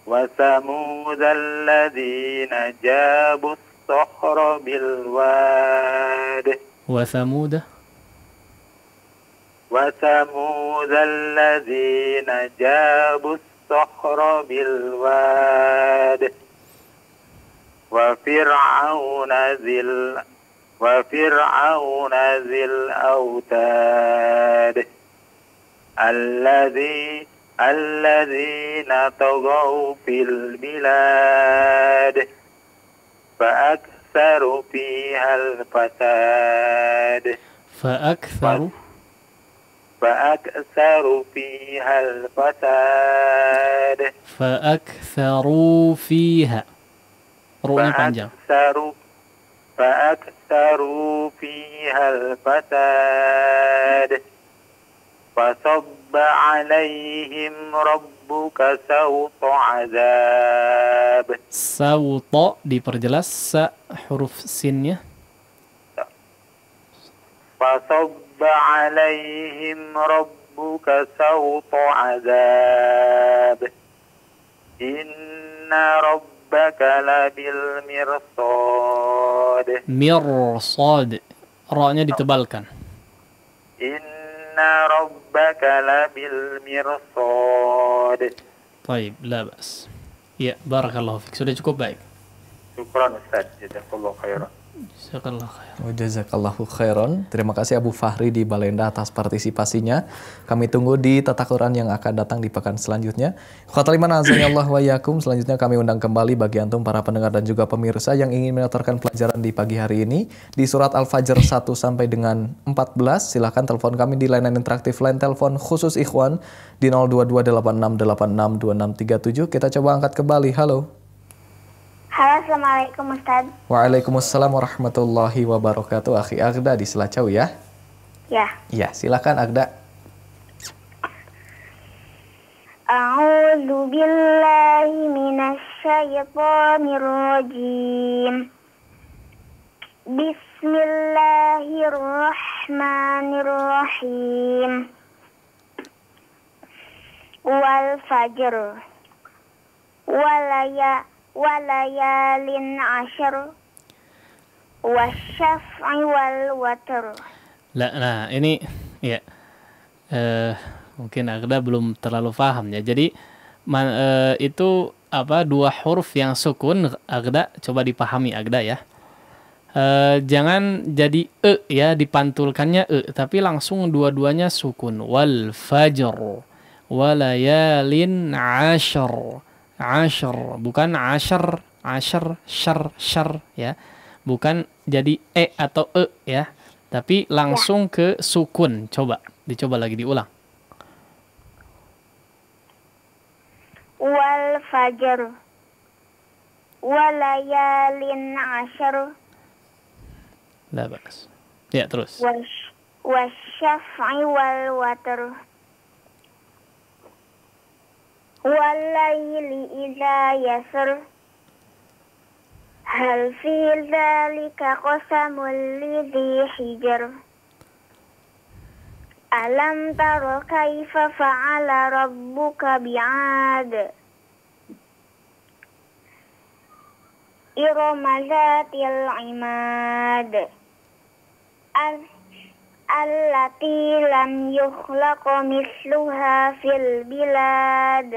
وثمود الذين جابوا الصخر بالواد وثمود الذين جابوا الصخر بالواد وفرعون ذي الأوتاد الذين طغوا في البلاد فأكثروا فيها الفساد فأكثروا فيها Ru'nya panjang. فأكثروا فيها الفساد فصب عليهم ربك سوط عذاب. Sawto diperjelas sa huruf sinnya. فصب عليهم ربك سوط عذاب إن ربك لبالمرصاد. Mirsad. Ra-nya ditebalkan. Inna rabbaka labil mirsad. Baik, la bas. Ya, barakallahu fik. Sudah cukup baik. Syukran Ustaz, jazakallahu khairan. Jazakallahu khairan. Jazakallahu khairan. Terima kasih Abu Fahri di Balenda atas partisipasinya. Kami tunggu di tata Quran yang akan datang di pekan selanjutnya. Khataliman azanillah wa yakum. Selanjutnya kami undang kembali bagi antum para pendengar dan juga pemirsa yang ingin menyetorkan pelajaran di pagi hari ini di surat Al-Fajr 1 sampai dengan 14. Silahkan telepon kami di layanan interaktif line telepon khusus Ikhwan di 02286862637. Kita coba angkat kembali. Halo. Halo, Assalamualaikum Ustaz. Waalaikumsalam warahmatullahi wabarakatuh. Akhi Agda di Selacau ya? Ya. Ya, silakan Agda. A'udzu billahi minasy syaithanir rajim. Bismillahirrahmanirrahim. Wal fajr. Walayalin ashar wasyaf'i wal watr. Nah, ini ya mungkin Agda belum terlalu paham ya. Jadi itu apa dua huruf yang sukun, Agda coba dipahami Agda ya. Jangan jadi ya, dipantulkannya tapi langsung dua-duanya sukun. Wal fajr walayalin ashar. Ashar, bukan ashar, syar ya. Bukan jadi atau ya. Tapi langsung ke sukun. Dicoba lagi, diulang. Wal fajr walayalin ashar. La baas. Ya, terus. Wasyaf'i wal watr. Walayli idza yasr. Hal fi dzalika qasamul lidhi hijr. Alam tara kaifa fa'ala rabbuka bi'ad. Irama zatil imad. Allati lam yukhlaq misluha fil bilad.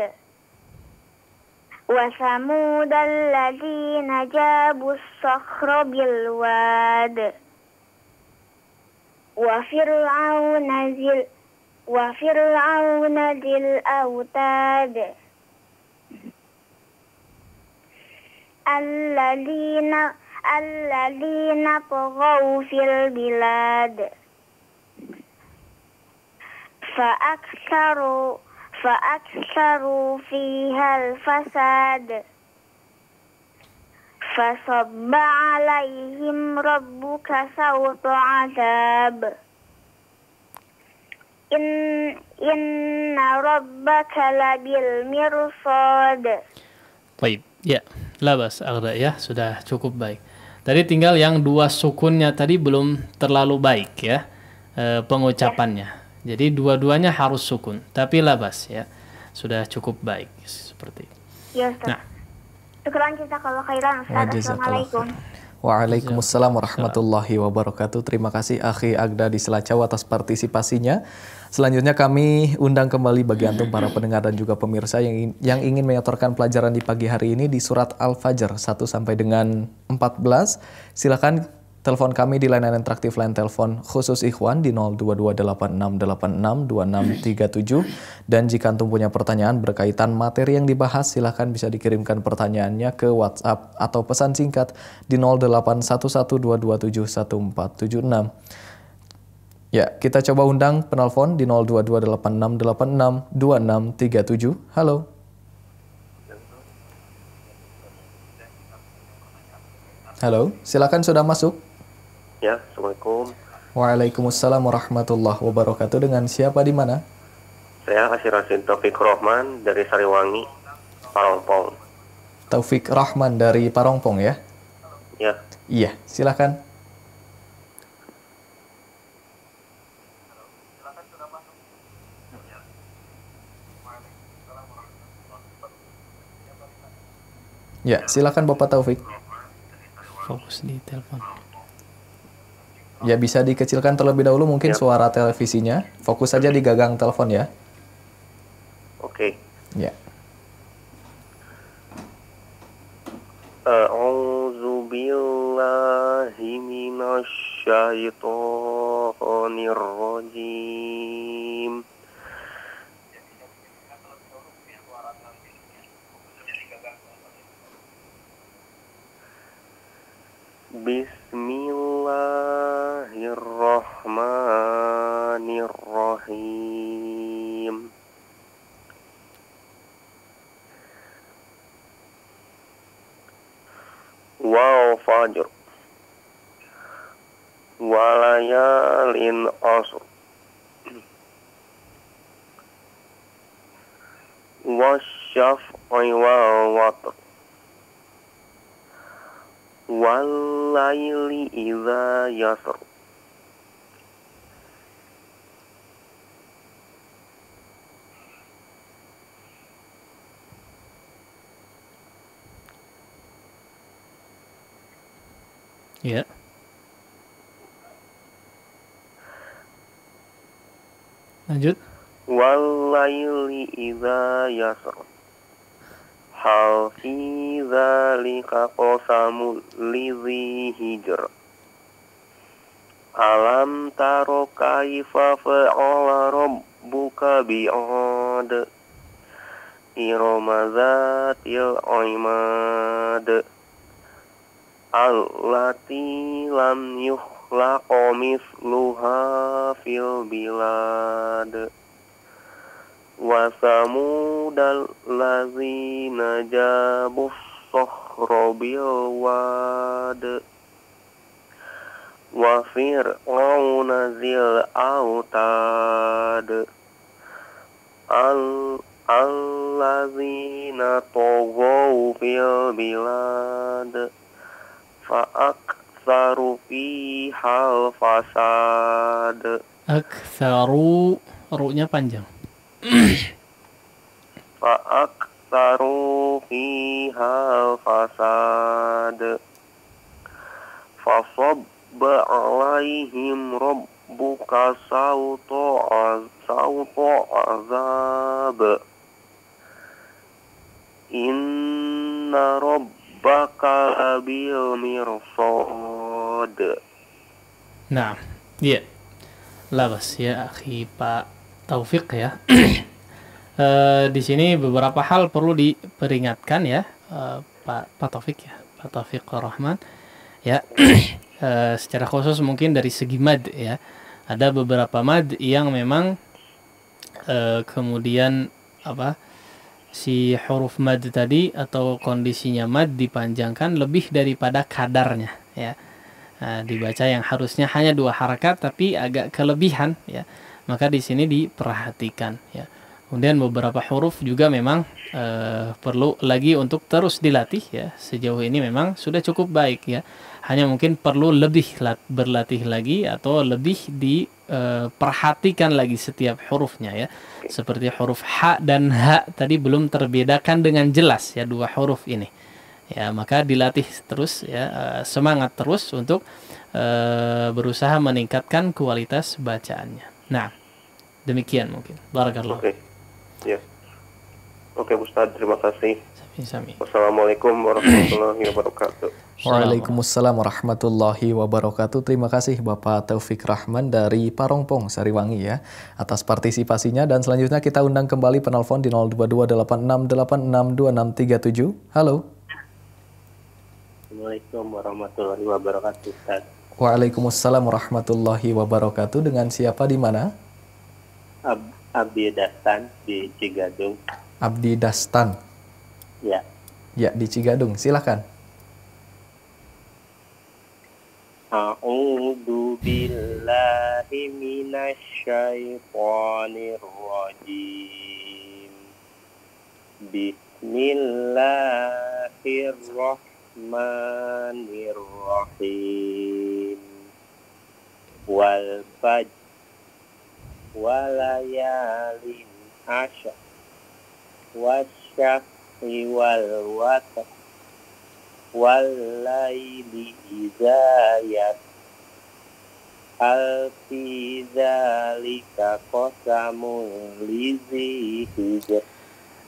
Wa samud alladzina jabu as-sakhra bil wad. Wa fir'auna zil autad. Alladzina taghaw fil bilad. Fa'aktsaru fiha al-fasad. Fasabba 'alaihim rabbuka sawta 'adzab. Inna rabbaka labil mirsad. Baik, ya. Labas Agda ya, sudah cukup baik. Tadi tinggal yang dua sukunnya tadi belum terlalu baik ya, pengucapannya. Jadi dua-duanya harus sukun, tapi labas ya. Sudah cukup baik seperti itu. Ya, Ustaz. Nah, syukran jazakallahu khairan, Ustaz. Assalamualaikum. Waalaikumsalam warahmatullahi wabarakatuh. Terima kasih Akhi Agda di Selacau atas partisipasinya. Selanjutnya kami undang kembali bagi antum para pendengar dan juga pemirsa yang ingin menyetorkan pelajaran di pagi hari ini di surat Al-Fajr 1 sampai dengan 14. Silakan telepon kami di layanan interaktif line telepon khusus Ikhwan di 022886862637. Dan jika antum punya pertanyaan berkaitan materi yang dibahas, silakan bisa dikirimkan pertanyaannya ke WhatsApp atau pesan singkat di 081122714776. Ya, kita coba undang penelpon di 022886862637. Halo. Halo, silakan sudah masuk. Ya, Assalamualaikum. Waalaikumsalam warahmatullahi wabarakatuh. Dengan siapa di mana? Saya Asyirasin Taufik Rahman dari Sariwangi, Parongpong. Taufik Rahman dari Parongpong ya? Ya. Iya, silakan. Ya, silakan Bapak Taufik. Fokus di telepon. Ya, bisa dikecilkan terlebih dahulu mungkin suara televisinya. Fokus saja di gagang telepon ya. Oke. Ya. A'udzu billahi minasy syaithanir rajim. Bismillahirrahmanirrahim. Wal fajr walayalin asr wasyaf'i wal watr walayli idza yasr. Ya. Lanjut. Walayli idza yasr. Hal fi dzalika qasamul lidhi hijr. Alam taro kaifa fa'ala rabbuka bi'ad. Irama zatil imad. Allati lam yukhlaqa mithluha fil bilad. Wa samudal ladzina jabus sakhra bil wad. Wa fir'auna zil autad. Alladzina taghaw fil bilad. Fa'aktsaru fihal fasad. Aktsaru, ru-nya panjang. Fa'aktsaru fihal fasad. Fasabba alaihim rabbuka sawta azab. Inna rabbaka labil mirsad. Nah, iya. Labas ya, akhi Pak Taufik ya. Di sini beberapa hal perlu diperingatkan ya, Pak Taufik ya, Pak Taufik Rahman ya. Secara khusus mungkin dari segi mad ya, ada beberapa mad yang memang kemudian si huruf mad tadi atau kondisinya mad dipanjangkan lebih daripada kadarnya ya. Dibaca yang harusnya hanya 2 harakat tapi agak kelebihan ya. Maka di sini diperhatikan ya. Kemudian beberapa huruf juga memang perlu lagi untuk terus dilatih ya. Sejauh ini memang sudah cukup baik ya. Hanya mungkin perlu lebih berlatih lagi atau lebih diperhatikan lagi setiap hurufnya ya. Seperti huruf H dan H tadi belum terbedakan dengan jelas ya 2 huruf ini. Ya, maka dilatih terus ya, semangat terus untuk berusaha meningkatkan kualitas bacaannya. Nah, demikian mungkin. Barakallah. Oke. Ya. Oke, Ustaz, terima kasih. Sami. Wassalamualaikum warahmatullahi wabarakatuh. Waalaikumsalam warahmatullahi wabarakatuh. Terima kasih Bapak Taufik Rahman dari Parongpong, Sariwangi ya, atas partisipasinya. Dan selanjutnya kita undang kembali penelpon di 02286862637. Halo. Assalamualaikum warahmatullahi wabarakatuh, Ustaz. Waalaikumsalam warahmatullahi wabarakatuh. Dengan siapa di mana? Abdi Dastan di Cigadung. Abdi Dastan. Ya. Ya, di Cigadung. Silakan. A'udzu billahi minasyaitonir rajim. Bismillahirrahmanirrahim. Wal fajr walayalin ashr wasyaf'i wal watr wal laili idza yasr hal fi dzalika qasamul lizi hijr.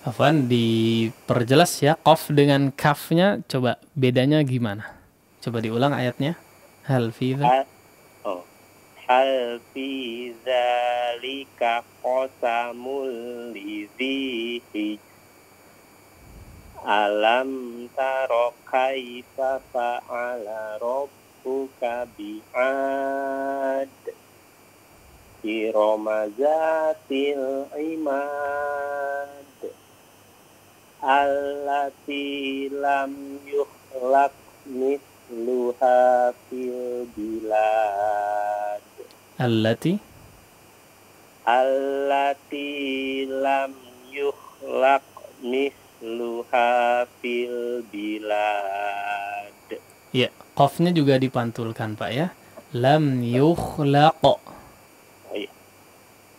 Afwan, diperjelas ya, qaf dengan kafnya, coba bedanya gimana? Coba diulang ayatnya. Hal fi Hal fi dzalika qasamul lizi hijr. Alam taro kaifa fa'ala rabbuka bi'ad. Irama zatil imad. Allati lam yukhlaq mithluha fil bilad. allati lam yukhlaq mithluha fil bilad. Ya, qafnya juga dipantulkan Pak ya. Lam yukhlaq.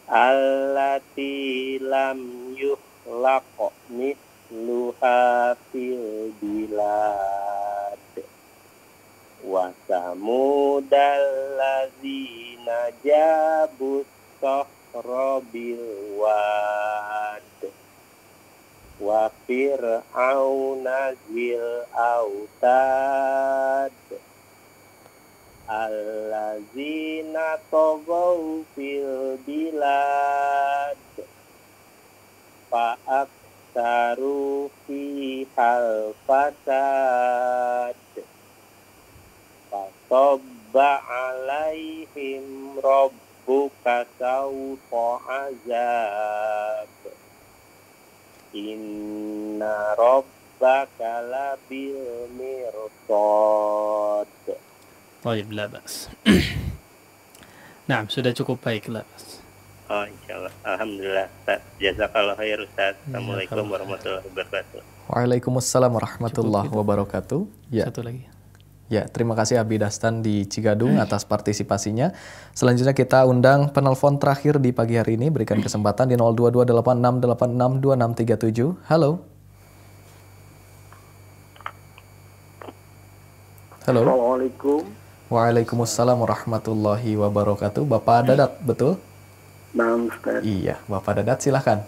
Allati lam yukhlaq mithluha fil bilad. Wa samudal ladzina jabus sakhra bil wad. Wa fir'auna zil autad. allazina taghaw fil bilad fa'aktaru fihal fasad fasobba alaihim rabbuka sawta azab inna rabbaka labil mirsad. Baik, la bas. Nah, sudah cukup baik, la bas. Oh, insyaallah. Alhamdulillah, Ustaz. Jazakallah khair, Ustaz. Assalamualaikum warahmatullahi wabarakatuh. Waalaikumsalam warahmatullahi wabarakatuh. Ya. Satu lagi. Ya, terima kasih Abi Dastan di Cigadung atas partisipasinya. Selanjutnya kita undang penelpon terakhir di pagi hari ini. Berikan kesempatan di 02286862637. Halo. Halo. Assalamualaikum. Waalaikumsalam warahmatullahi wabarakatuh. Bapak Dadat, betul? Nah, Ustaz. Iya, Bapak Dadat silahkan.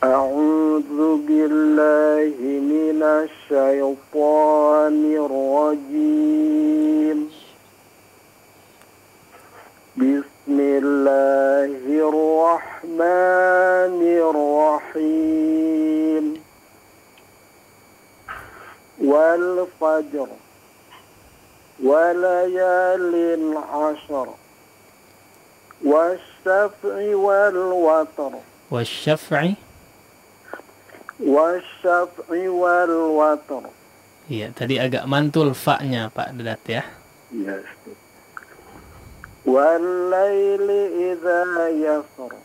A'udzu billahi minasy syaithanir rajim. Bismillahirrahmanirrahim. Wal fajr wa layalin 'ashr wasyaf'i wal watr Wasyaf'i. wasyaf'i wal watr. Iya, tadi agak mantul fa-nya Pak Dadat ya. Yes. Wal laili idza yasr.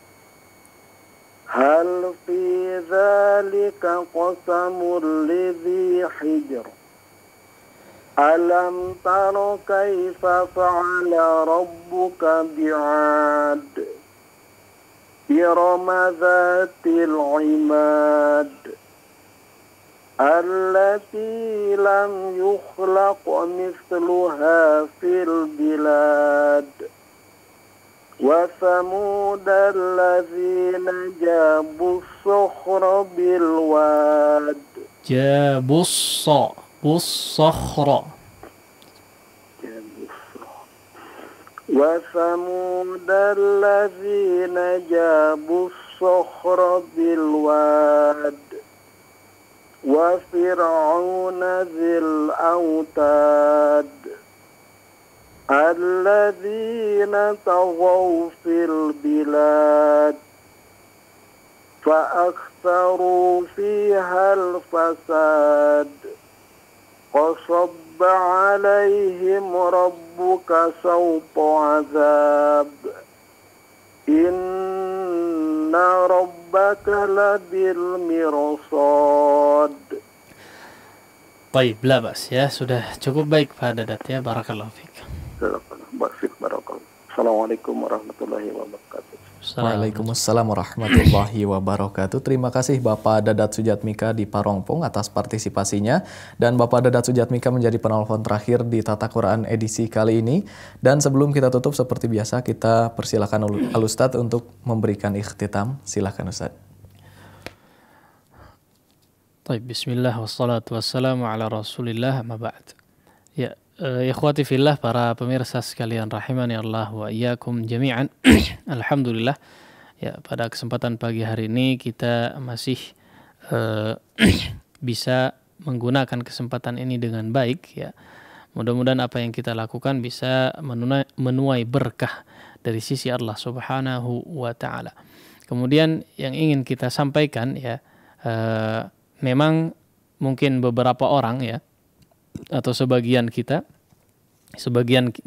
Hal fi dzalika qasamul lidhi hijr. Alam tara kaifa fa'ala rabbuka bi'ad. Irama dzatil 'imad. Allati lam yukhlaq mithluha fil bilad. Wa thamud allazina jabu as-sakhra bil wad. Jabussa, bus-sakhra. Wa thamud allazina jabu as-sakhra bil wad. Wa fir'auna dzil autad. Alladzina taghaw fil bilad fa'aktharu fiha al-fasad fasabba 'alaihim rabbuka sawta 'adzab inna rabbaka labil mirsad. Baik, labas ya, sudah cukup baik Pak Dadat ya, barakallahu fiik. Assalamualaikum warahmatullahi wabarakatuh. Waalaikumsalam warahmatullahi wabarakatuh. Terima kasih Bapak Dadat Sujatmika di Parongpong atas partisipasinya. Dan Bapak Dadat Sujatmika menjadi penelpon terakhir di Tata Quran edisi kali ini. Dan sebelum kita tutup seperti biasa, kita persilakan Al-Ustadz untuk memberikan ikhtitam. Silakan Ustadz. Baik, bismillah wassalatu wassalamu ala rasulillah ma ba'd. Ya, ikhwati fillah, para pemirsa sekalian rahimani Allah wa iyyakum jami'an. Alhamdulillah. Ya, pada kesempatan pagi hari ini kita masih bisa menggunakan kesempatan ini dengan baik ya. Mudah-mudahan apa yang kita lakukan bisa menuai berkah dari sisi Allah Subhanahu wa taala. Kemudian yang ingin kita sampaikan ya, memang mungkin beberapa orang ya, atau sebagian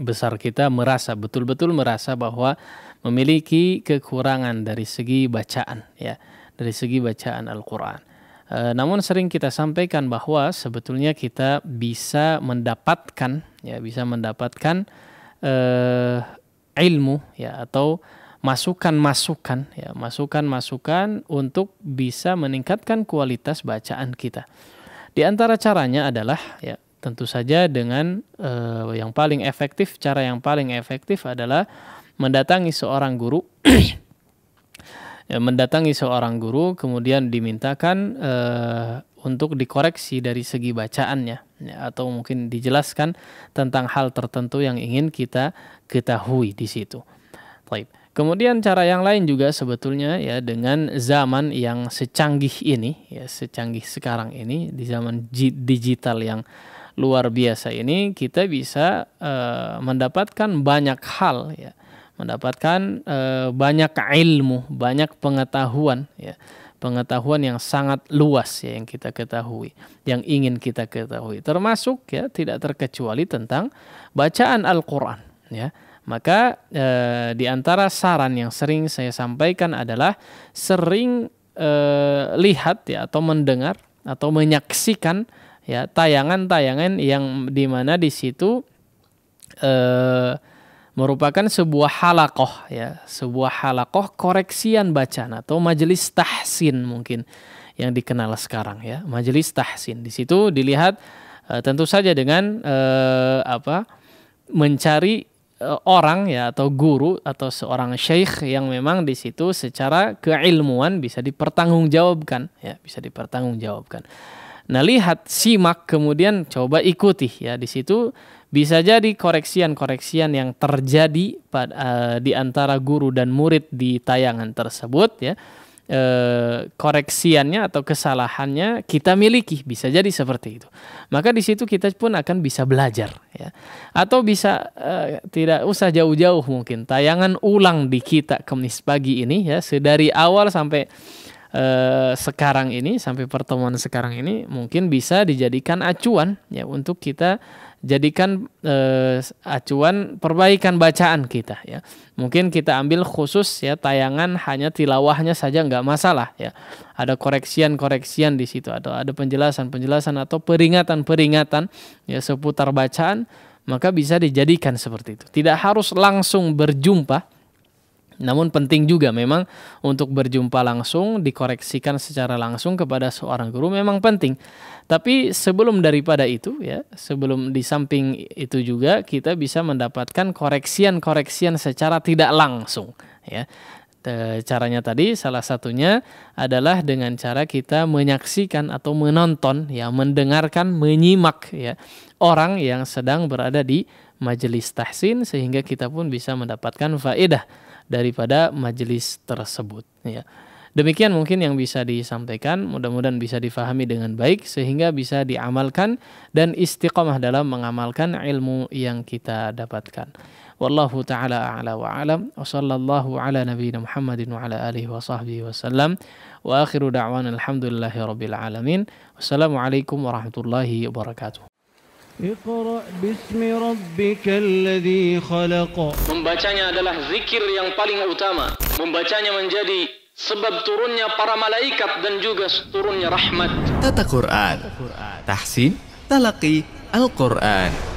besar kita betul-betul merasa bahwa memiliki kekurangan dari segi bacaan ya, dari segi bacaan Al-Quran. Namun sering kita sampaikan bahwa sebetulnya kita bisa mendapatkan ilmu ya, atau masukan-masukan untuk bisa meningkatkan kualitas bacaan kita. Di antara caranya adalah ya, tentu saja dengan cara yang paling efektif adalah mendatangi seorang guru mendatangi seorang guru kemudian dimintakan untuk dikoreksi dari segi bacaannya, ya, atau mungkin dijelaskan tentang hal tertentu yang ingin kita ketahui di situ. Baik. Kemudian cara yang lain juga sebetulnya ya, dengan zaman yang secanggih ini, ya secanggih sekarang ini, di zaman digital yang luar biasa ini, kita bisa mendapatkan banyak hal, ya, mendapatkan banyak ilmu, banyak pengetahuan, ya, pengetahuan yang sangat luas, ya, yang kita ketahui, yang ingin kita ketahui, termasuk ya tidak terkecuali tentang bacaan Al-Quran, ya. Maka di antara saran yang sering saya sampaikan adalah sering lihat ya, atau mendengar atau menyaksikan ya tayangan-tayangan yang dimana di situ merupakan sebuah halaqah, ya, sebuah halaqah koreksian bacaan atau majelis tahsin mungkin yang dikenal sekarang, ya, majelis tahsin. Di situ dilihat tentu saja dengan mencari orang ya, atau guru atau seorang syekh yang memang di situ secara keilmuan bisa dipertanggungjawabkan, ya, bisa dipertanggungjawabkan. Nah, lihat, simak, kemudian coba ikuti, ya. Di situ bisa jadi koreksian-koreksian yang terjadi di antara guru dan murid di tayangan tersebut, ya. Koreksiannya atau kesalahannya kita miliki, bisa jadi seperti itu. Maka di situ kita pun akan bisa belajar, ya. Atau bisa tidak usah jauh-jauh, mungkin tayangan ulang di kita Kamis pagi ini, ya, sedari awal sampai sekarang ini, sampai pertemuan sekarang ini, mungkin bisa dijadikan acuan, ya, untuk kita jadikan acuan perbaikan bacaan kita, ya. Mungkin kita ambil khusus, ya, tayangan hanya tilawahnya saja nggak masalah, ya. Ada koreksian-koreksian di situ, atau ada penjelasan-penjelasan atau peringatan-peringatan, ya, seputar bacaan, maka bisa dijadikan seperti itu. Tidak harus langsung berjumpa, namun penting juga memang untuk berjumpa langsung, dikoreksikan secara langsung kepada seorang guru memang penting. Tapi sebelum daripada itu, ya, sebelum di samping itu juga kita bisa mendapatkan koreksian-koreksian secara tidak langsung, ya. Caranya tadi salah satunya adalah dengan cara kita menyaksikan atau menonton, ya, mendengarkan, menyimak, ya, orang yang sedang berada di majelis tahsin, sehingga kita pun bisa mendapatkan faedah daripada majelis tersebut, ya. Demikian mungkin yang bisa disampaikan, mudah-mudahan bisa difahami dengan baik sehingga bisa diamalkan dan istiqamah dalam mengamalkan ilmu yang kita dapatkan. Wallahu ta'ala a'la wa a'lam, wa sallallahu ala nabiyyina Muhammadin wa ala alihi wa sahbihi wa sallam, wa akhiru da'wana alhamdulillahi rabbil alamin. Wassalamualaikum warahmatullahi wabarakatuh. Iqra bismi rabbikal ladzi khalaq. Membacanya adalah zikir yang paling utama. Membacanya menjadi sebab turunnya para malaikat dan juga turunnya rahmat. Tata Quran, tahsin, talaqi Al-Quran.